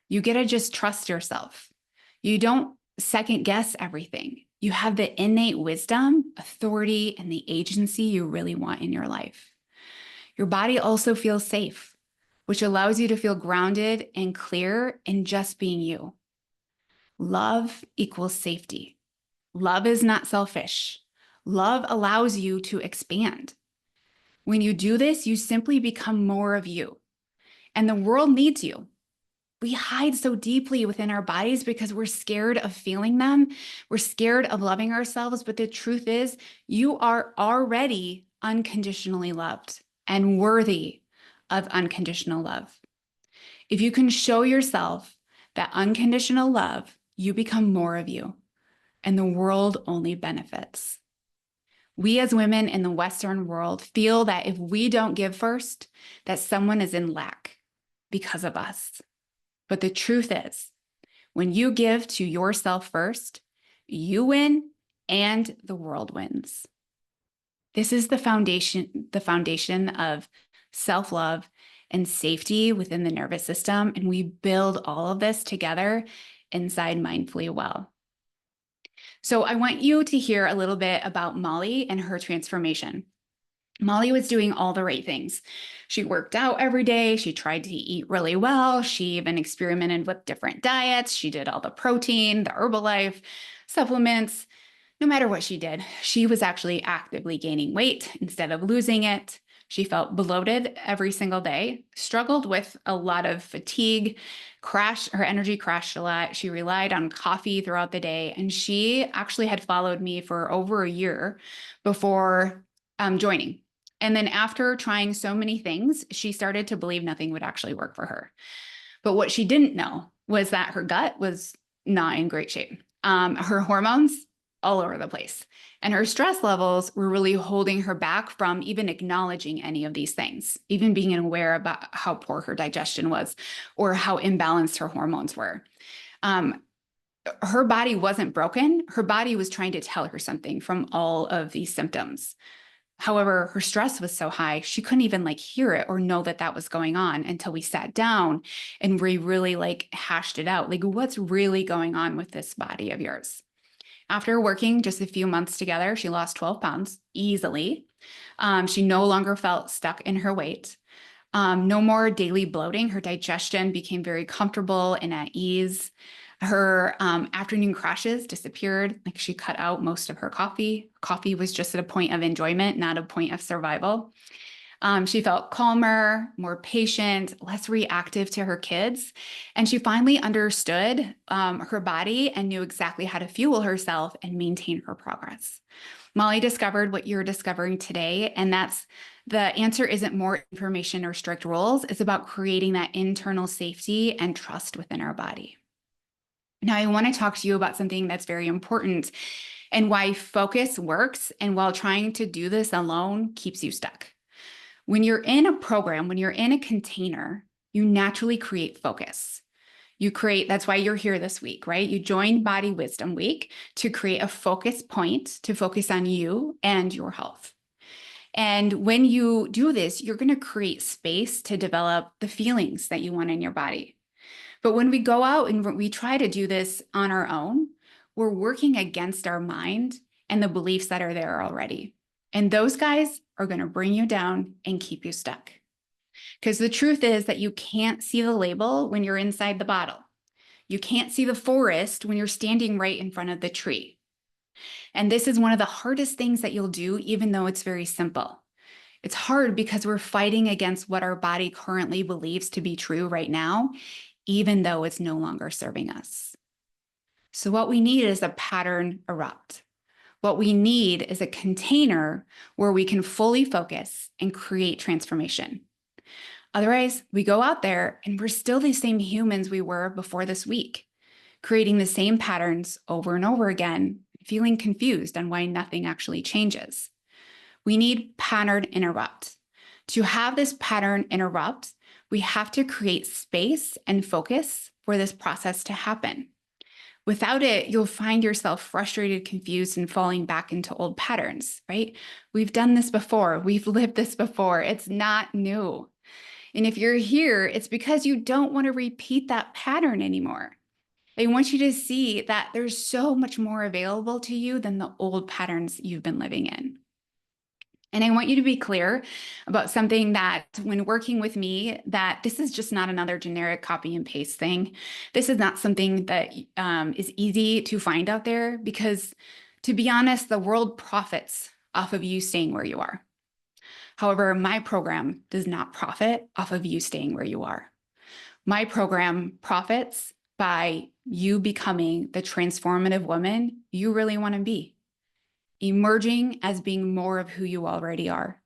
You get to just trust yourself. You don't second guess everything. You have the innate wisdom, authority, and the agency you really want in your life. Your body also feels safe, which allows you to feel grounded and clear in just being you. Love equals safety. Love is not selfish. Love allows you to expand. When you do this, you simply become more of you, and the world needs you. We hide so deeply within our bodies because we're scared of feeling them. We're scared of loving ourselves. But the truth is, you are already unconditionally loved and worthy of unconditional love. If you can show yourself that unconditional love, you become more of you, and the world only benefits. We as women in the Western world feel that if we don't give first, that someone is in lack because of us. But the truth is, when you give to yourself first, you win and the world wins. This is the foundation of self-love and safety within the nervous system. And we build all of this together inside Mindfully Well. So I want you to hear a little bit about Molly and her transformation. Molly was doing all the right things. She worked out every day. She tried to eat really well. She even experimented with different diets. She did all the protein, the Herbalife, supplements. No matter what she did, she was actually actively gaining weight instead of losing it. She felt bloated every single day, struggled with a lot of fatigue, her energy crashed a lot. She relied on coffee throughout the day. And she actually had followed me for over a year before joining. And then after trying so many things, she started to believe nothing would actually work for her. But what she didn't know was that her gut was not in great shape. Her hormones all over the place. And her stress levels were really holding her back from even acknowledging any of these things, even being aware about how poor her digestion was or how imbalanced her hormones were. Her body wasn't broken. Her body was trying to tell her something from all of these symptoms. However, her stress was so high, she couldn't even hear it or know that that was going on until we sat down and we really hashed it out. What's really going on with this body of yours? After working just a few months together, she lost 12 pounds easily. She no longer felt stuck in her weight. No more daily bloating. Her digestion became very comfortable and at ease. Her afternoon crashes disappeared. She cut out most of her coffee. Coffee was just at a point of enjoyment, not a point of survival. She felt calmer, more patient, less reactive to her kids. And she finally understood her body and knew exactly how to fuel herself and maintain her progress. Molly discovered what you're discovering today, and that's the answer isn't more information or strict rules. It's about creating that internal safety and trust within our body. Now, I want to talk to you about something that's very important and why focus works, and while trying to do this alone keeps you stuck. When you're in a program, when you're in a container, you naturally create focus. That's why you're here this week, right? You joined Body Wisdom Week to create a focus point to focus on you and your health. And when you do this, you're going to create space to develop the feelings that you want in your body. But when we go out and we try to do this on our own, we're working against our mind and the beliefs that are there already. And those guys are going to bring you down and keep you stuck. Because the truth is that you can't see the label when you're inside the bottle. You can't see the forest when you're standing right in front of the tree. And this is one of the hardest things that you'll do, even though it's very simple. It's hard because we're fighting against what our body currently believes to be true right now, even though it's no longer serving us. So what we need is a pattern erupt. What we need is a container where we can fully focus and create transformation. Otherwise, we go out there and we're still the same humans we were before this week, creating the same patterns over and over again, feeling confused on why nothing actually changes. We need pattern interrupt. To have this pattern interrupt, we have to create space and focus for this process to happen. Without it, you'll find yourself frustrated, confused, and falling back into old patterns, right? We've done this before. We've lived this before. It's not new. And if you're here, it's because you don't want to repeat that pattern anymore. I want you to see that there's so much more available to you than the old patterns you've been living in. And I want you to be clear about something that when working with me, that this is just not another generic copy and paste thing. This is not something that is easy to find out there because, to be honest, the world profits off of you staying where you are. However, my program does not profit off of you staying where you are. My program profits by you becoming the transformative woman you really want to be, emerging as being more of who you already are,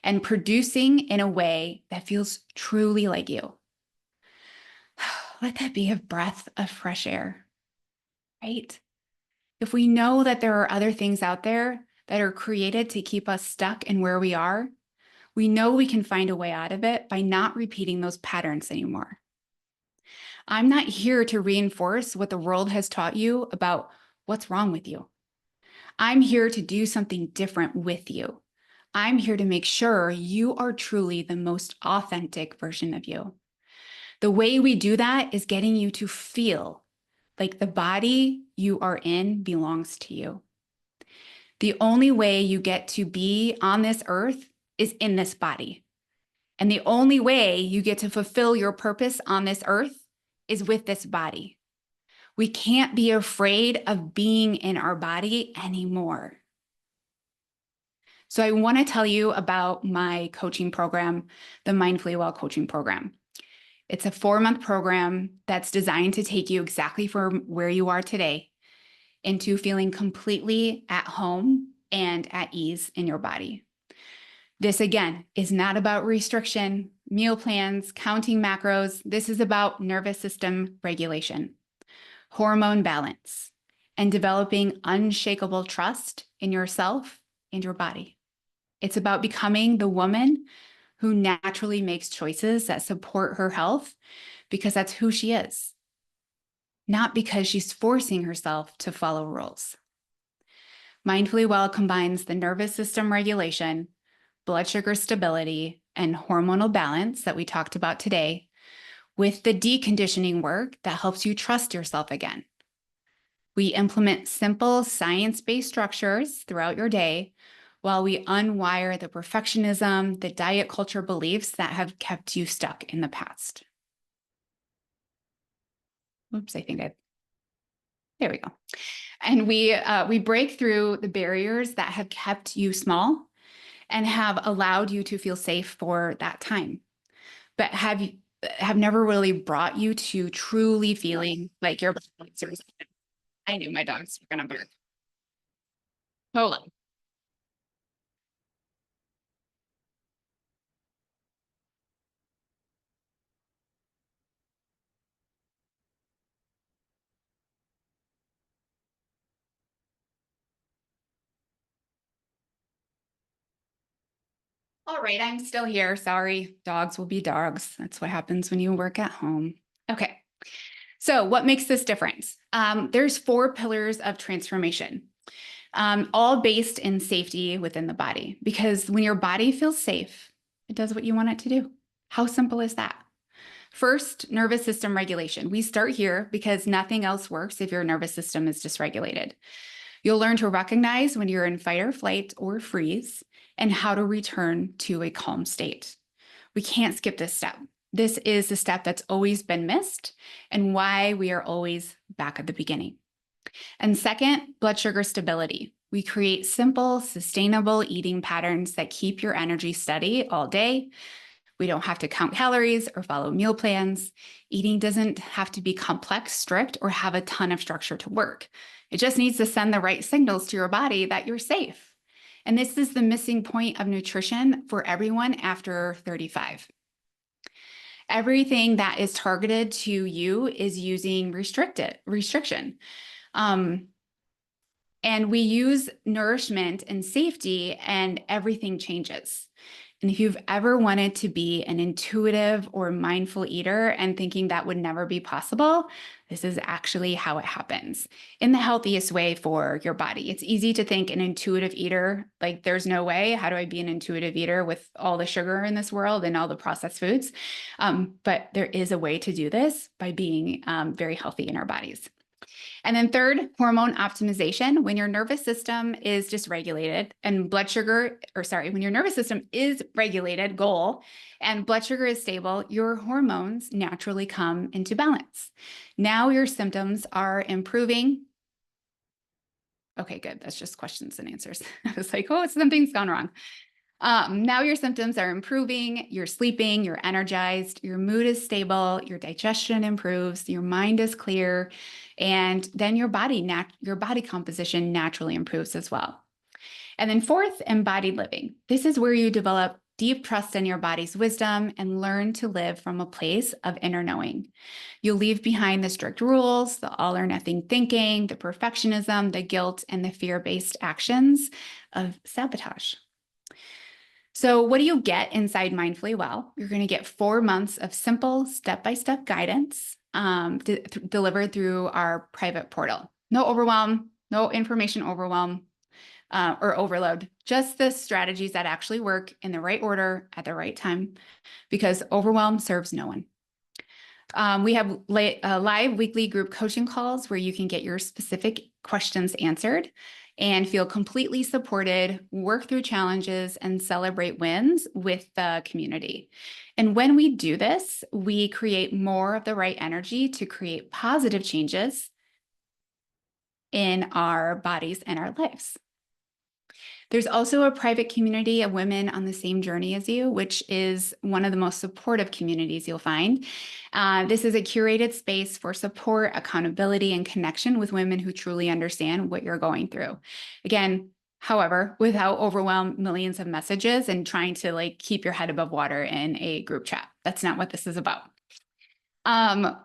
and producing in a way that feels truly like you. Let that be a breath of fresh air, right? If we know that there are other things out there that are created to keep us stuck in where we are, we know we can find a way out of it by not repeating those patterns anymore. I'm not here to reinforce what the world has taught you about what's wrong with you. I'm here to do something different with you. I'm here to make sure you are truly the most authentic version of you. The way we do that is getting you to feel like the body you are in belongs to you. The only way you get to be on this earth is in this body. And the only way you get to fulfill your purpose on this earth is with this body. We can't be afraid of being in our body anymore. So I want to tell you about my coaching program, the Mindfully Well coaching program. It's a 4-month program that's designed to take you exactly from where you are today into feeling completely at home and at ease in your body. This, again, is not about restriction, meal plans, counting macros. This is about nervous system regulation, hormone balance, and developing unshakable trust in yourself and your body. It's about becoming the woman who naturally makes choices that support her health because that's who she is, not because she's forcing herself to follow rules. Mindfully Well combines the nervous system regulation, blood sugar stability, and hormonal balance that we talked about today with the deconditioning work that helps you trust yourself again. We implement simple science-based structures throughout your day while we unwire the perfectionism, the diet culture beliefs that have kept you stuck in the past. Oops, there we go. And we break through the barriers that have kept you small and have allowed you to feel safe for that time, but have never really brought you to truly feeling like your body. I knew my dogs were gonna bark. Hold on. All right, I'm still here. Sorry, dogs will be dogs. That's what happens when you work at home. Okay, so what makes this different? There's 4 pillars of transformation, all based in safety within the body. Because when your body feels safe, it does what you want it to do. How simple is that? First, nervous system regulation. We start here because nothing else works if your nervous system is dysregulated. You'll learn to recognize when you're in fight or flight or freeze and how to return to a calm state. We can't skip this step. This is the step that's always been missed and why we are always back at the beginning. And second, blood sugar stability. We create simple, sustainable eating patterns that keep your energy steady all day. We don't have to count calories or follow meal plans. Eating doesn't have to be complex, strict, or have a ton of structure to work. It just needs to send the right signals to your body that you're safe. And this is the missing point of nutrition for everyone after 35. Everything that is targeted to you is using restriction. And we use nourishment and safety and everything changes. And if you've ever wanted to be an intuitive or mindful eater and thinking that would never be possible, this is actually how it happens in the healthiest way for your body. It's easy to think an intuitive eater, like there's no way. How do I be an intuitive eater with all the sugar in this world and all the processed foods? But there is a way to do this by being very healthy in our bodies. And then third, hormone optimization. When your nervous system is dysregulated and when your nervous system is regulated, and blood sugar is stable, your hormones naturally come into balance. Now your symptoms are improving. Okay, good. That's just questions and answers. I was like, oh, something's gone wrong. Now your symptoms are improving, you're sleeping, you're energized, your mood is stable, your digestion improves, your mind is clear, and then your body composition naturally improves as well. And then fourth, embodied living. This is where you develop deep trust in your body's wisdom and learn to live from a place of inner knowing. You'll leave behind the strict rules, the all or nothing thinking, the perfectionism, the guilt, and the fear-based actions of sabotage. So what do you get inside Mindfully Well? You're going to get 4 months of simple step-by-step guidance delivered through our private portal. No overwhelm, no information overwhelm or overload, just the strategies that actually work in the right order at the right time, because overwhelm serves no one. We have live weekly group coaching calls where you can get your specific questions answered and feel completely supported, work through challenges, and celebrate wins with the community. And when we do this, we create more of the right energy to create positive changes in our bodies and our lives. There's also a private community of women on the same journey as you, which is one of the most supportive communities you'll find. This is a curated space for support, accountability, and connection with women who truly understand what you're going through. Again, however, without overwhelm millions of messages and trying to keep your head above water in a group chat. That's not what this is about.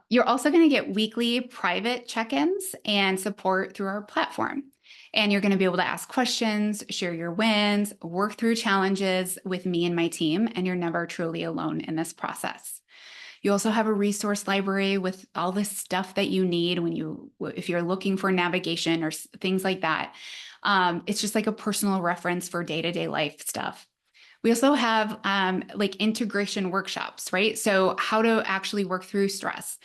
You're also going to get weekly private check-ins and support through our platform. And you're going to be able to ask questions, share your wins, work through challenges with me and my team, and you're never truly alone in this process. You also have a resource library with all the stuff that you need if you're looking for navigation or things like that. It's just like a personal reference for day-to-day life stuff. We also have integration workshops, right? So how to actually work through stress,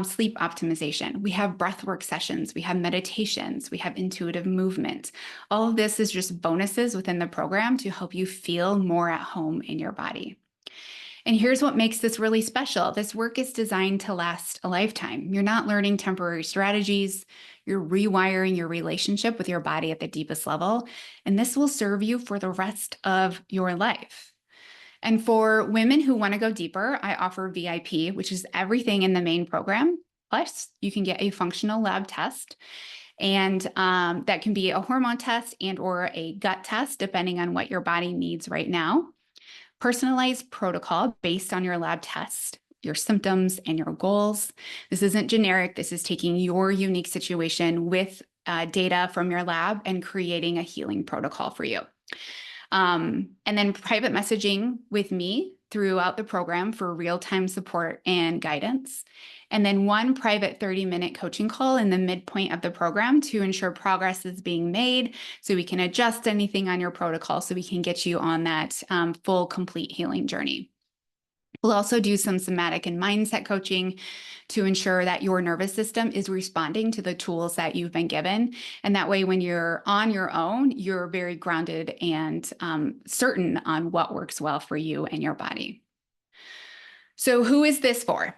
sleep optimization. We have breathwork sessions, we have meditations, we have intuitive movement. All of this is just bonuses within the program to help you feel more at home in your body. And here's what makes this really special. This work is designed to last a lifetime. You're not learning temporary strategies. You're rewiring your relationship with your body at the deepest level. And this will serve you for the rest of your life. And for women who want to go deeper, I offer VIP, which is everything in the main program. Plus, you can get a functional lab test. And that can be a hormone test and or a gut test, depending on what your body needs right now. Personalized protocol based on your lab test, your symptoms, and your goals. This isn't generic. This is taking your unique situation with data from your lab and creating a healing protocol for you. And then private messaging with me throughout the program for real-time support and guidance. And then one private 30-minute coaching call in the midpoint of the program to ensure progress is being made so we can adjust anything on your protocol so we can get you on that full, complete healing journey. We'll also do some somatic and mindset coaching to ensure that your nervous system is responding to the tools that you've been given. And that way, when you're on your own, you're very grounded and certain on what works well for you and your body. So who is this for?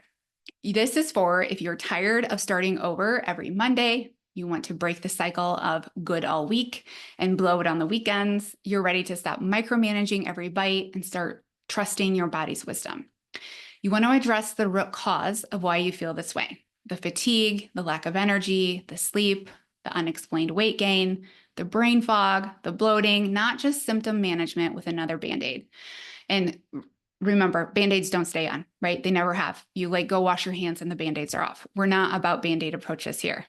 This is for if you're tired of starting over every Monday, you want to break the cycle of good all week and blow it on the weekends, you're ready to stop micromanaging every bite and start trusting your body's wisdom. You want to address the root cause of why you feel this way: the fatigue, the lack of energy, the sleep, the unexplained weight gain, the brain fog, the bloating, not just symptom management with another Band-Aid. And remember, Band-Aids don't stay on, right? They never have. You go wash your hands and the Band-Aids are off. We're not about Band-Aid approaches here.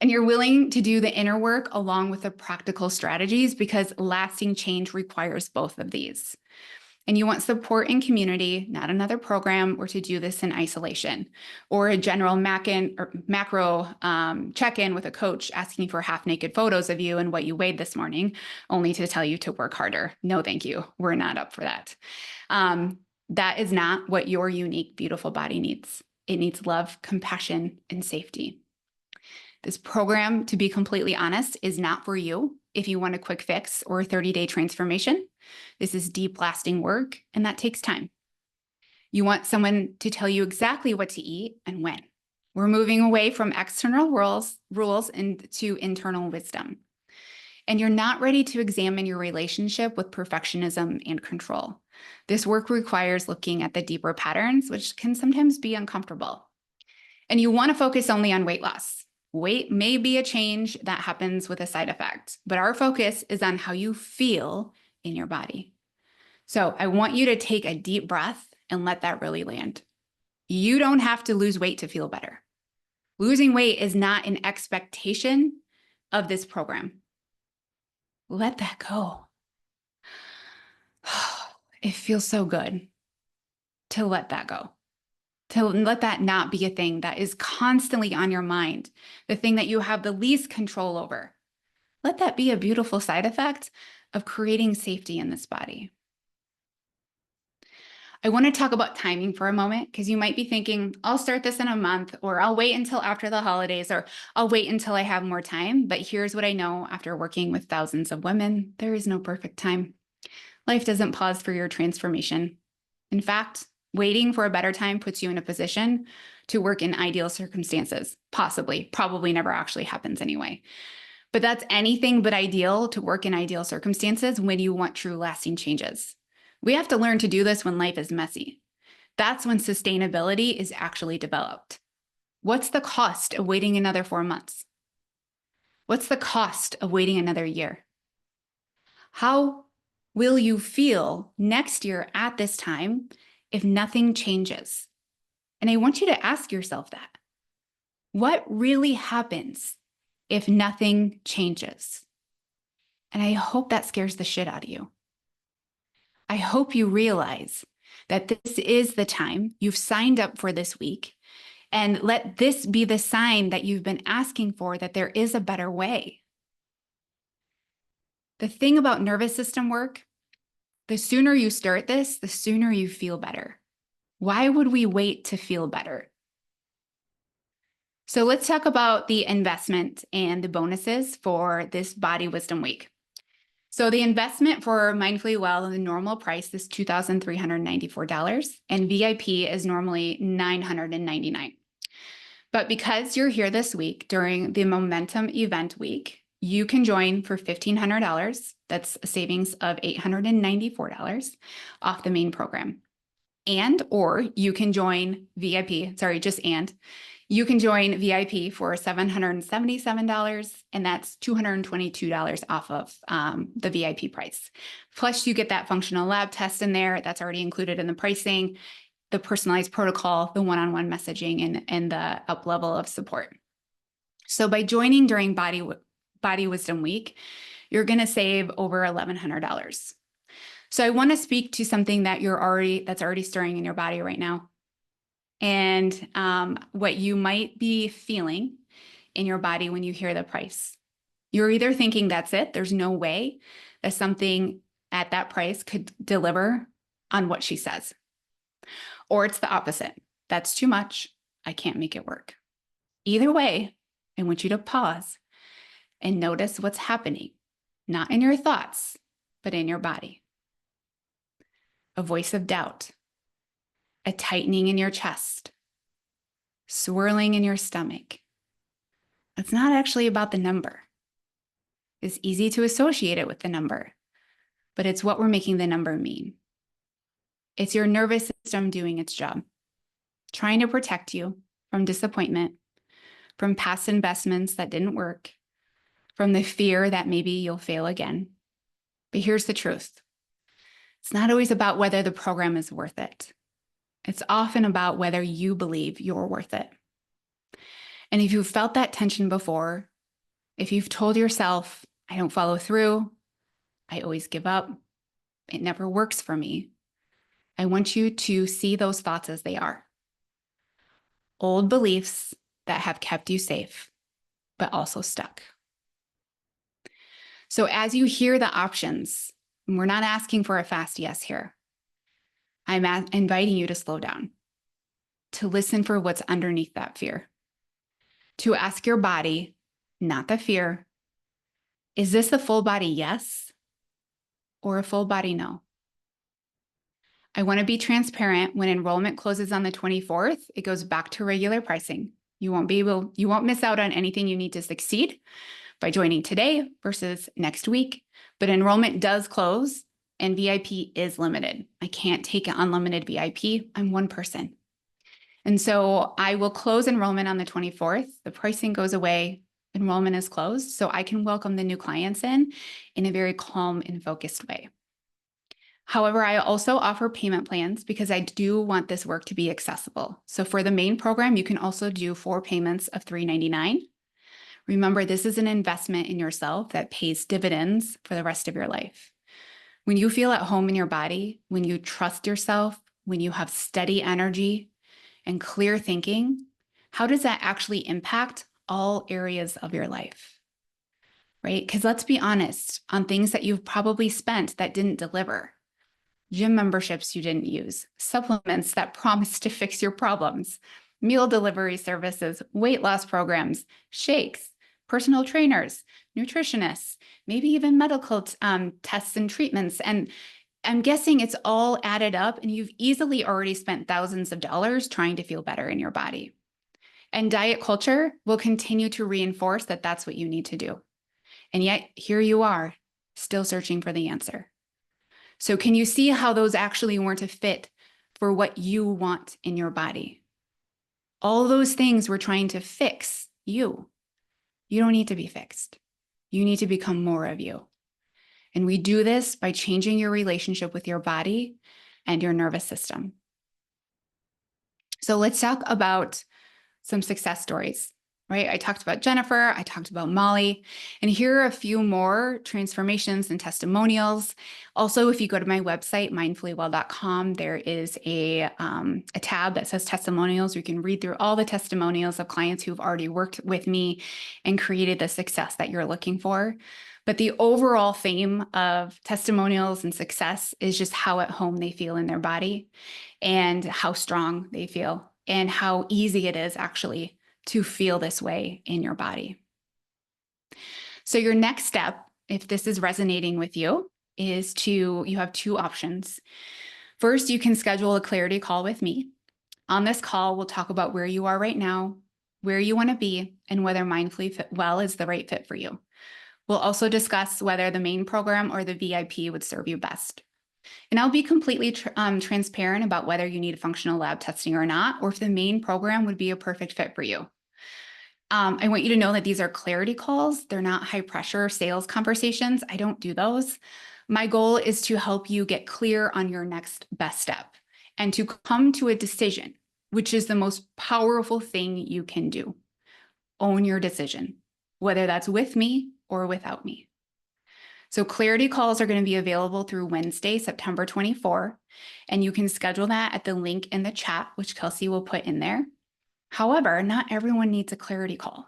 And you're willing to do the inner work along with the practical strategies because lasting change requires both of these. And you want support and community, not another program, or to do this in isolation, or a general macro check-in with a coach asking for half-naked photos of you and what you weighed this morning, only to tell you to work harder. No, thank you. We're not up for that. That is not what your unique, beautiful body needs. It needs love, compassion, and safety. This program, to be completely honest, is not for you if you want a quick fix or a 30-day transformation. This is deep, lasting work, and that takes time. You want someone to tell you exactly what to eat and when. We're moving away from external rules into internal wisdom. And you're not ready to examine your relationship with perfectionism and control. This work requires looking at the deeper patterns, which can sometimes be uncomfortable. And you want to focus only on weight loss. Weight may be a change that happens with a side effect, but our focus is on how you feel in your body. So I want you to take a deep breath and let that really land. You don't have to lose weight to feel better. Losing weight is not an expectation of this program. Let that go. It feels so good to let that go, to let that not be a thing that is constantly on your mind, the thing that you have the least control over. Let that be a beautiful side effect of creating safety in this body. I want to talk about timing for a moment, because you might be thinking, I'll start this in a month, or I'll wait until after the holidays, or I'll wait until I have more time. But here's what I know after working with thousands of women: there is no perfect time. Life doesn't pause for your transformation. In fact, waiting for a better time puts you in a position to work in ideal circumstances. Probably never actually happens anyway. But that's anything but ideal to work in ideal circumstances when you want true lasting changes. We have to learn to do this when life is messy. That's when sustainability is actually developed. What's the cost of waiting another 4 months? What's the cost of waiting another year? How will you feel next year at this time if nothing changes? And I want you to ask yourself that. What really happens if nothing changes? And I hope that scares the shit out of you. I hope you realize that this is the time you've signed up for this week, and let this be the sign that you've been asking for, that there is a better way. The thing about nervous system work, the sooner you start this, the sooner you feel better. Why would we wait to feel better? So let's talk about the investment and the bonuses for this Body Wisdom Week. So the investment for Mindfully Well, the normal price is $2,394, and VIP is normally $999. But because you're here this week during the Momentum Event Week, you can join for $1,500. That's a savings of $894 off the main program. Or you can join VIP, you can join VIP for $777, and that's $222 off of the VIP price. Plus, you get that functional lab test in there. That's already included in the pricing, the personalized protocol, the one-on-one messaging, and the up level of support. So by joining during Body Wisdom Week, you're going to save over $1,100. So I want to speak to something that that's already stirring in your body right now, and what you might be feeling in your body when you hear the price. You're either thinking, that's it, there's no way that something at that price could deliver on what she says. Or it's the opposite. That's too much. I can't make it work. Either way, I want you to pause and notice what's happening, not in your thoughts, but in your body. A voice of doubt, a tightening in your chest, swirling in your stomach. It's not actually about the number. It's easy to associate it with the number, but it's what we're making the number mean. It's your nervous system doing its job, trying to protect you from disappointment, from past investments that didn't work, from the fear that maybe you'll fail again. But here's the truth. It's not always about whether the program is worth it. It's often about whether you believe you're worth it. And if you've felt that tension before, if you've told yourself, I don't follow through, I always give up, it never works for me, I want you to see those thoughts as they are. Old beliefs that have kept you safe, but also stuck. So as you hear the options, and we're not asking for a fast yes here, I'm inviting you to slow down, to listen for what's underneath that fear, to ask your body, not the fear, is this a full body yes or a full body no? I want to be transparent. When enrollment closes on the 24th, it goes back to regular pricing. You won't miss out on anything you need to succeed by joining today versus next week. But enrollment does close and VIP is limited. I can't take an unlimited VIP. I'm one person. And so I will close enrollment on the 24th. The pricing goes away. Enrollment is closed. So I can welcome the new clients in a very calm and focused way. However, I also offer payment plans because I do want this work to be accessible. So for the main program, you can also do 4 payments of $399. Remember, this is an investment in yourself that pays dividends for the rest of your life. When you feel at home in your body, when you trust yourself, when you have steady energy and clear thinking, how does that actually impact all areas of your life? Right? Because let's be honest, on things that you've probably spent that didn't deliver. Gym memberships you didn't use, supplements that promised to fix your problems, meal delivery services, weight loss programs, shakes, personal trainers, nutritionists, maybe even medical tests and treatments. And I'm guessing it's all added up and you've easily already spent thousands of dollars trying to feel better in your body. And diet culture will continue to reinforce that that's what you need to do. And yet here you are, still searching for the answer. So can you see how those actually weren't a fit for what you want in your body? All those things we're trying to fix you. You don't need to be fixed. You need to become more of you. And we do this by changing your relationship with your body and your nervous system. So let's talk about some success stories, right? I talked about Jennifer, I talked about Molly, and here are a few more transformations and testimonials. Also, if you go to my website, mindfullywell.com, there is a tab that says testimonials. You can read through all the testimonials of clients who've already worked with me and created the success that you're looking for. But the overall theme of testimonials and success is just how at home they feel in their body and how strong they feel and how easy it is actually to feel this way in your body. So your next step, if this is resonating with you, is you have 2 options. First, you can schedule a clarity call with me. On this call, we'll talk about where you are right now, where you want to be, and whether Mindfully Well is the right fit for you. We'll also discuss whether the main program or the VIP would serve you best. And I'll be completely transparent about whether you need functional lab testing or not, or if the main program would be a perfect fit for you. I want you to know that these are clarity calls. They're not high pressure sales conversations. I don't do those. My goal is to help you get clear on your next best step and to come to a decision, which is the most powerful thing you can do. Own your decision, whether that's with me or without me. So clarity calls are going to be available through Wednesday, September 24, and you can schedule that at the link in the chat, which Kelsey will put in there. However, not everyone needs a clarity call.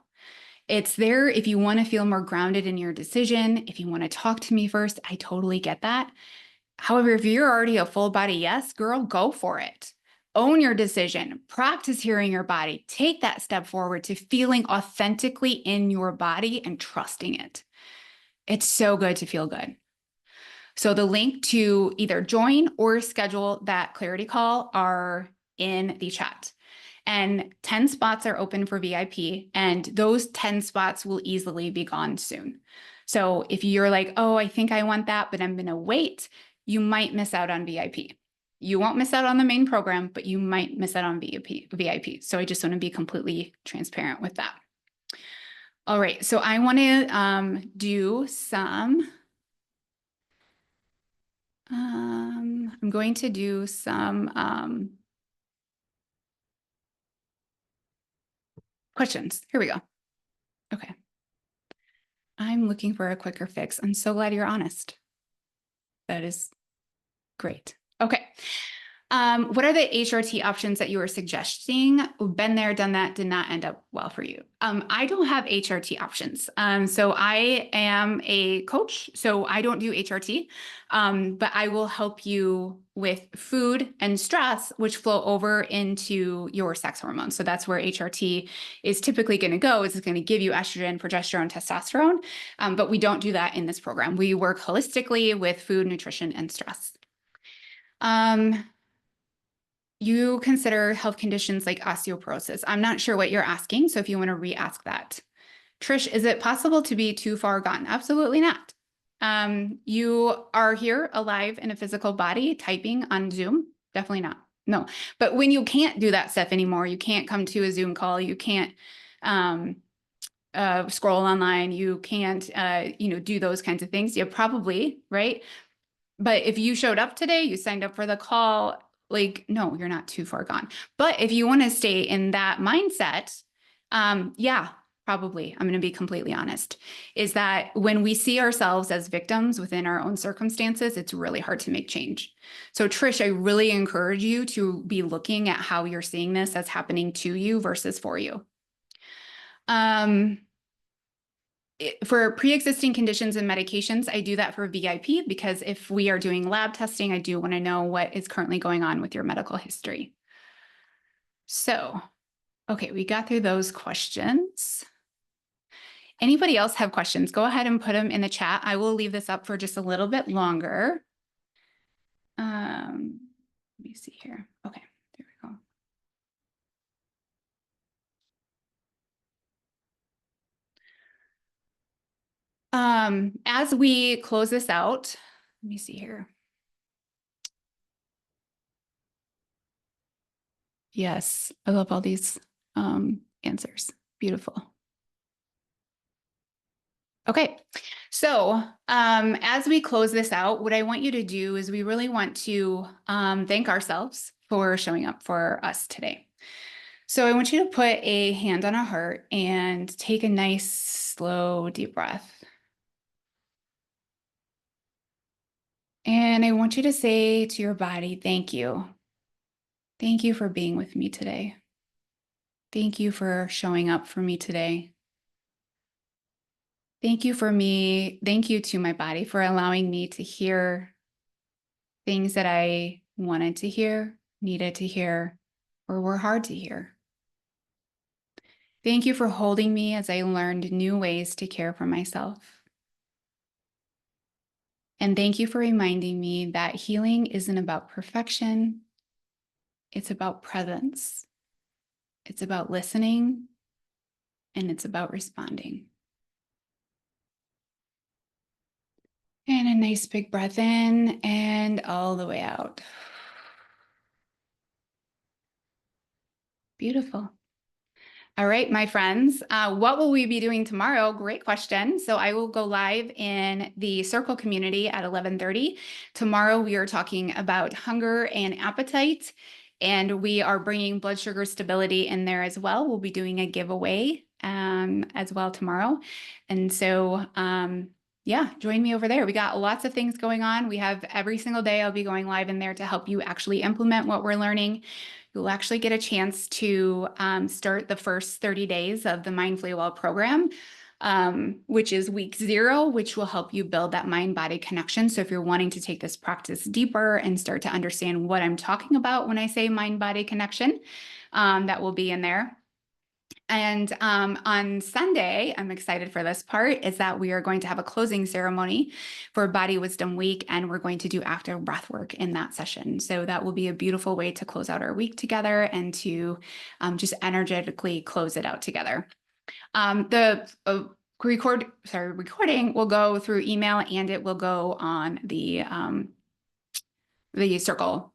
It's there if you want to feel more grounded in your decision, if you want to talk to me first, I totally get that. However, if you're already a full body yes, girl, go for it. Own your decision, practice hearing your body, take that step forward to feeling authentically in your body and trusting it. It's so good to feel good. So the link to either join or schedule that clarity call are in the chat. And 10 spots are open for VIP, and those 10 spots will easily be gone soon. So if you're like, oh, I think I want that, but I'm going to wait, you might miss out on VIP. You won't miss out on the main program, but you might miss out on VIP. So I just want to be completely transparent with that. All right, so I want to do some, I'm going to do some questions. Here we go. Okay. I'm looking for a quicker fix. I'm so glad you're honest. That is great. Okay. What are the HRT options that you were suggesting? Been there, done that, did not end up well for you. I don't have HRT options. So I am a coach, so I don't do HRT, but I will help you with food and stress, which flow over into your sex hormones. So that's where HRT is typically going to go. It's going to give you estrogen, progesterone, testosterone, but we don't do that in this program. We work holistically with food, nutrition, and stress. You consider health conditions like osteoporosis. I'm not sure what you're asking, so if you want to re-ask that. Trish, is it possible to be too far gone? Absolutely not. You are here alive in a physical body typing on Zoom? Definitely not. No. But when you can't do that stuff anymore, you can't come to a Zoom call, you can't scroll online, you can't do those kinds of things. You probably, right? But if you showed up today, you signed up for the call, like, no, you're not too far gone. But if you want to stay in that mindset, yeah, probably, I'm going to be completely honest, is that when we see ourselves as victims within our own circumstances, it's really hard to make change. So Trish, I really encourage you to be looking at how you're seeing this as happening to you versus for you. For pre-existing conditions and medications, I do that for VIP because if we are doing lab testing, I do want to know what is currently going on with your medical history. So, okay, we got through those questions. Anybody else have questions? Go ahead and put them in the chat. I will leave this up for just a little bit longer. Let me see here. Okay, there we go. As we close this out, let me see here. Yes, I love all these answers. Beautiful. Okay, so as we close this out, what I want you to do is we really want to thank ourselves for showing up for us today. So I want you to put a hand on a heart and take a nice, slow, deep breath. And I want you to say to your body, thank you. Thank you for being with me today. Thank you for showing up for me today. Thank you to my body for allowing me to hear things that I wanted to hear, needed to hear, or were hard to hear. Thank you for holding me as I learned new ways to care for myself. And thank you for reminding me that healing isn't about perfection. It's about presence. It's about listening, and it's about responding. And a nice big breath in and all the way out. Beautiful. All right, my friends, what will we be doing tomorrow? Great question. So I will go live in the Circle community at 11:30. Tomorrow we are talking about hunger and appetite, and we are bringing blood sugar stability in there as well. We'll be doing a giveaway as well tomorrow. And so, yeah, join me over there. We got lots of things going on. We have every single day I'll be going live in there to help you actually implement what we're learning. You'll actually get a chance to start the first 30 days of the Mindfully Well program, which is week 0, which will help you build that mind-body connection. So if you're wanting to take this practice deeper and start to understand what I'm talking about when I say mind-body connection, that will be in there. And on Sunday, I'm excited for this part, is that we are going to have a closing ceremony for Body Wisdom Week, and we're going to do active breath work in that session. So that will be a beautiful way to close out our week together and to just energetically close it out together. The recording will go through email, and it will go on the Circle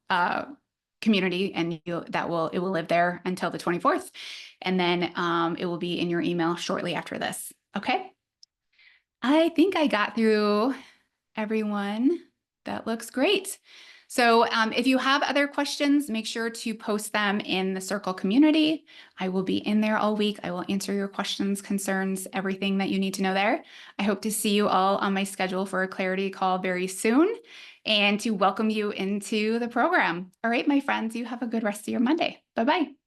community, and it will live there until the 24th. And then it will be in your email shortly after this. Okay. I think I got through everyone. That looks great. So if you have other questions, make sure to post them in the Circle community. I will be in there all week. I will answer your questions, concerns, everything that you need to know there. I hope to see you all on my schedule for a clarity call very soon. and to welcome you into the program. All right, my friends, you have a good rest of your Monday. Bye-bye.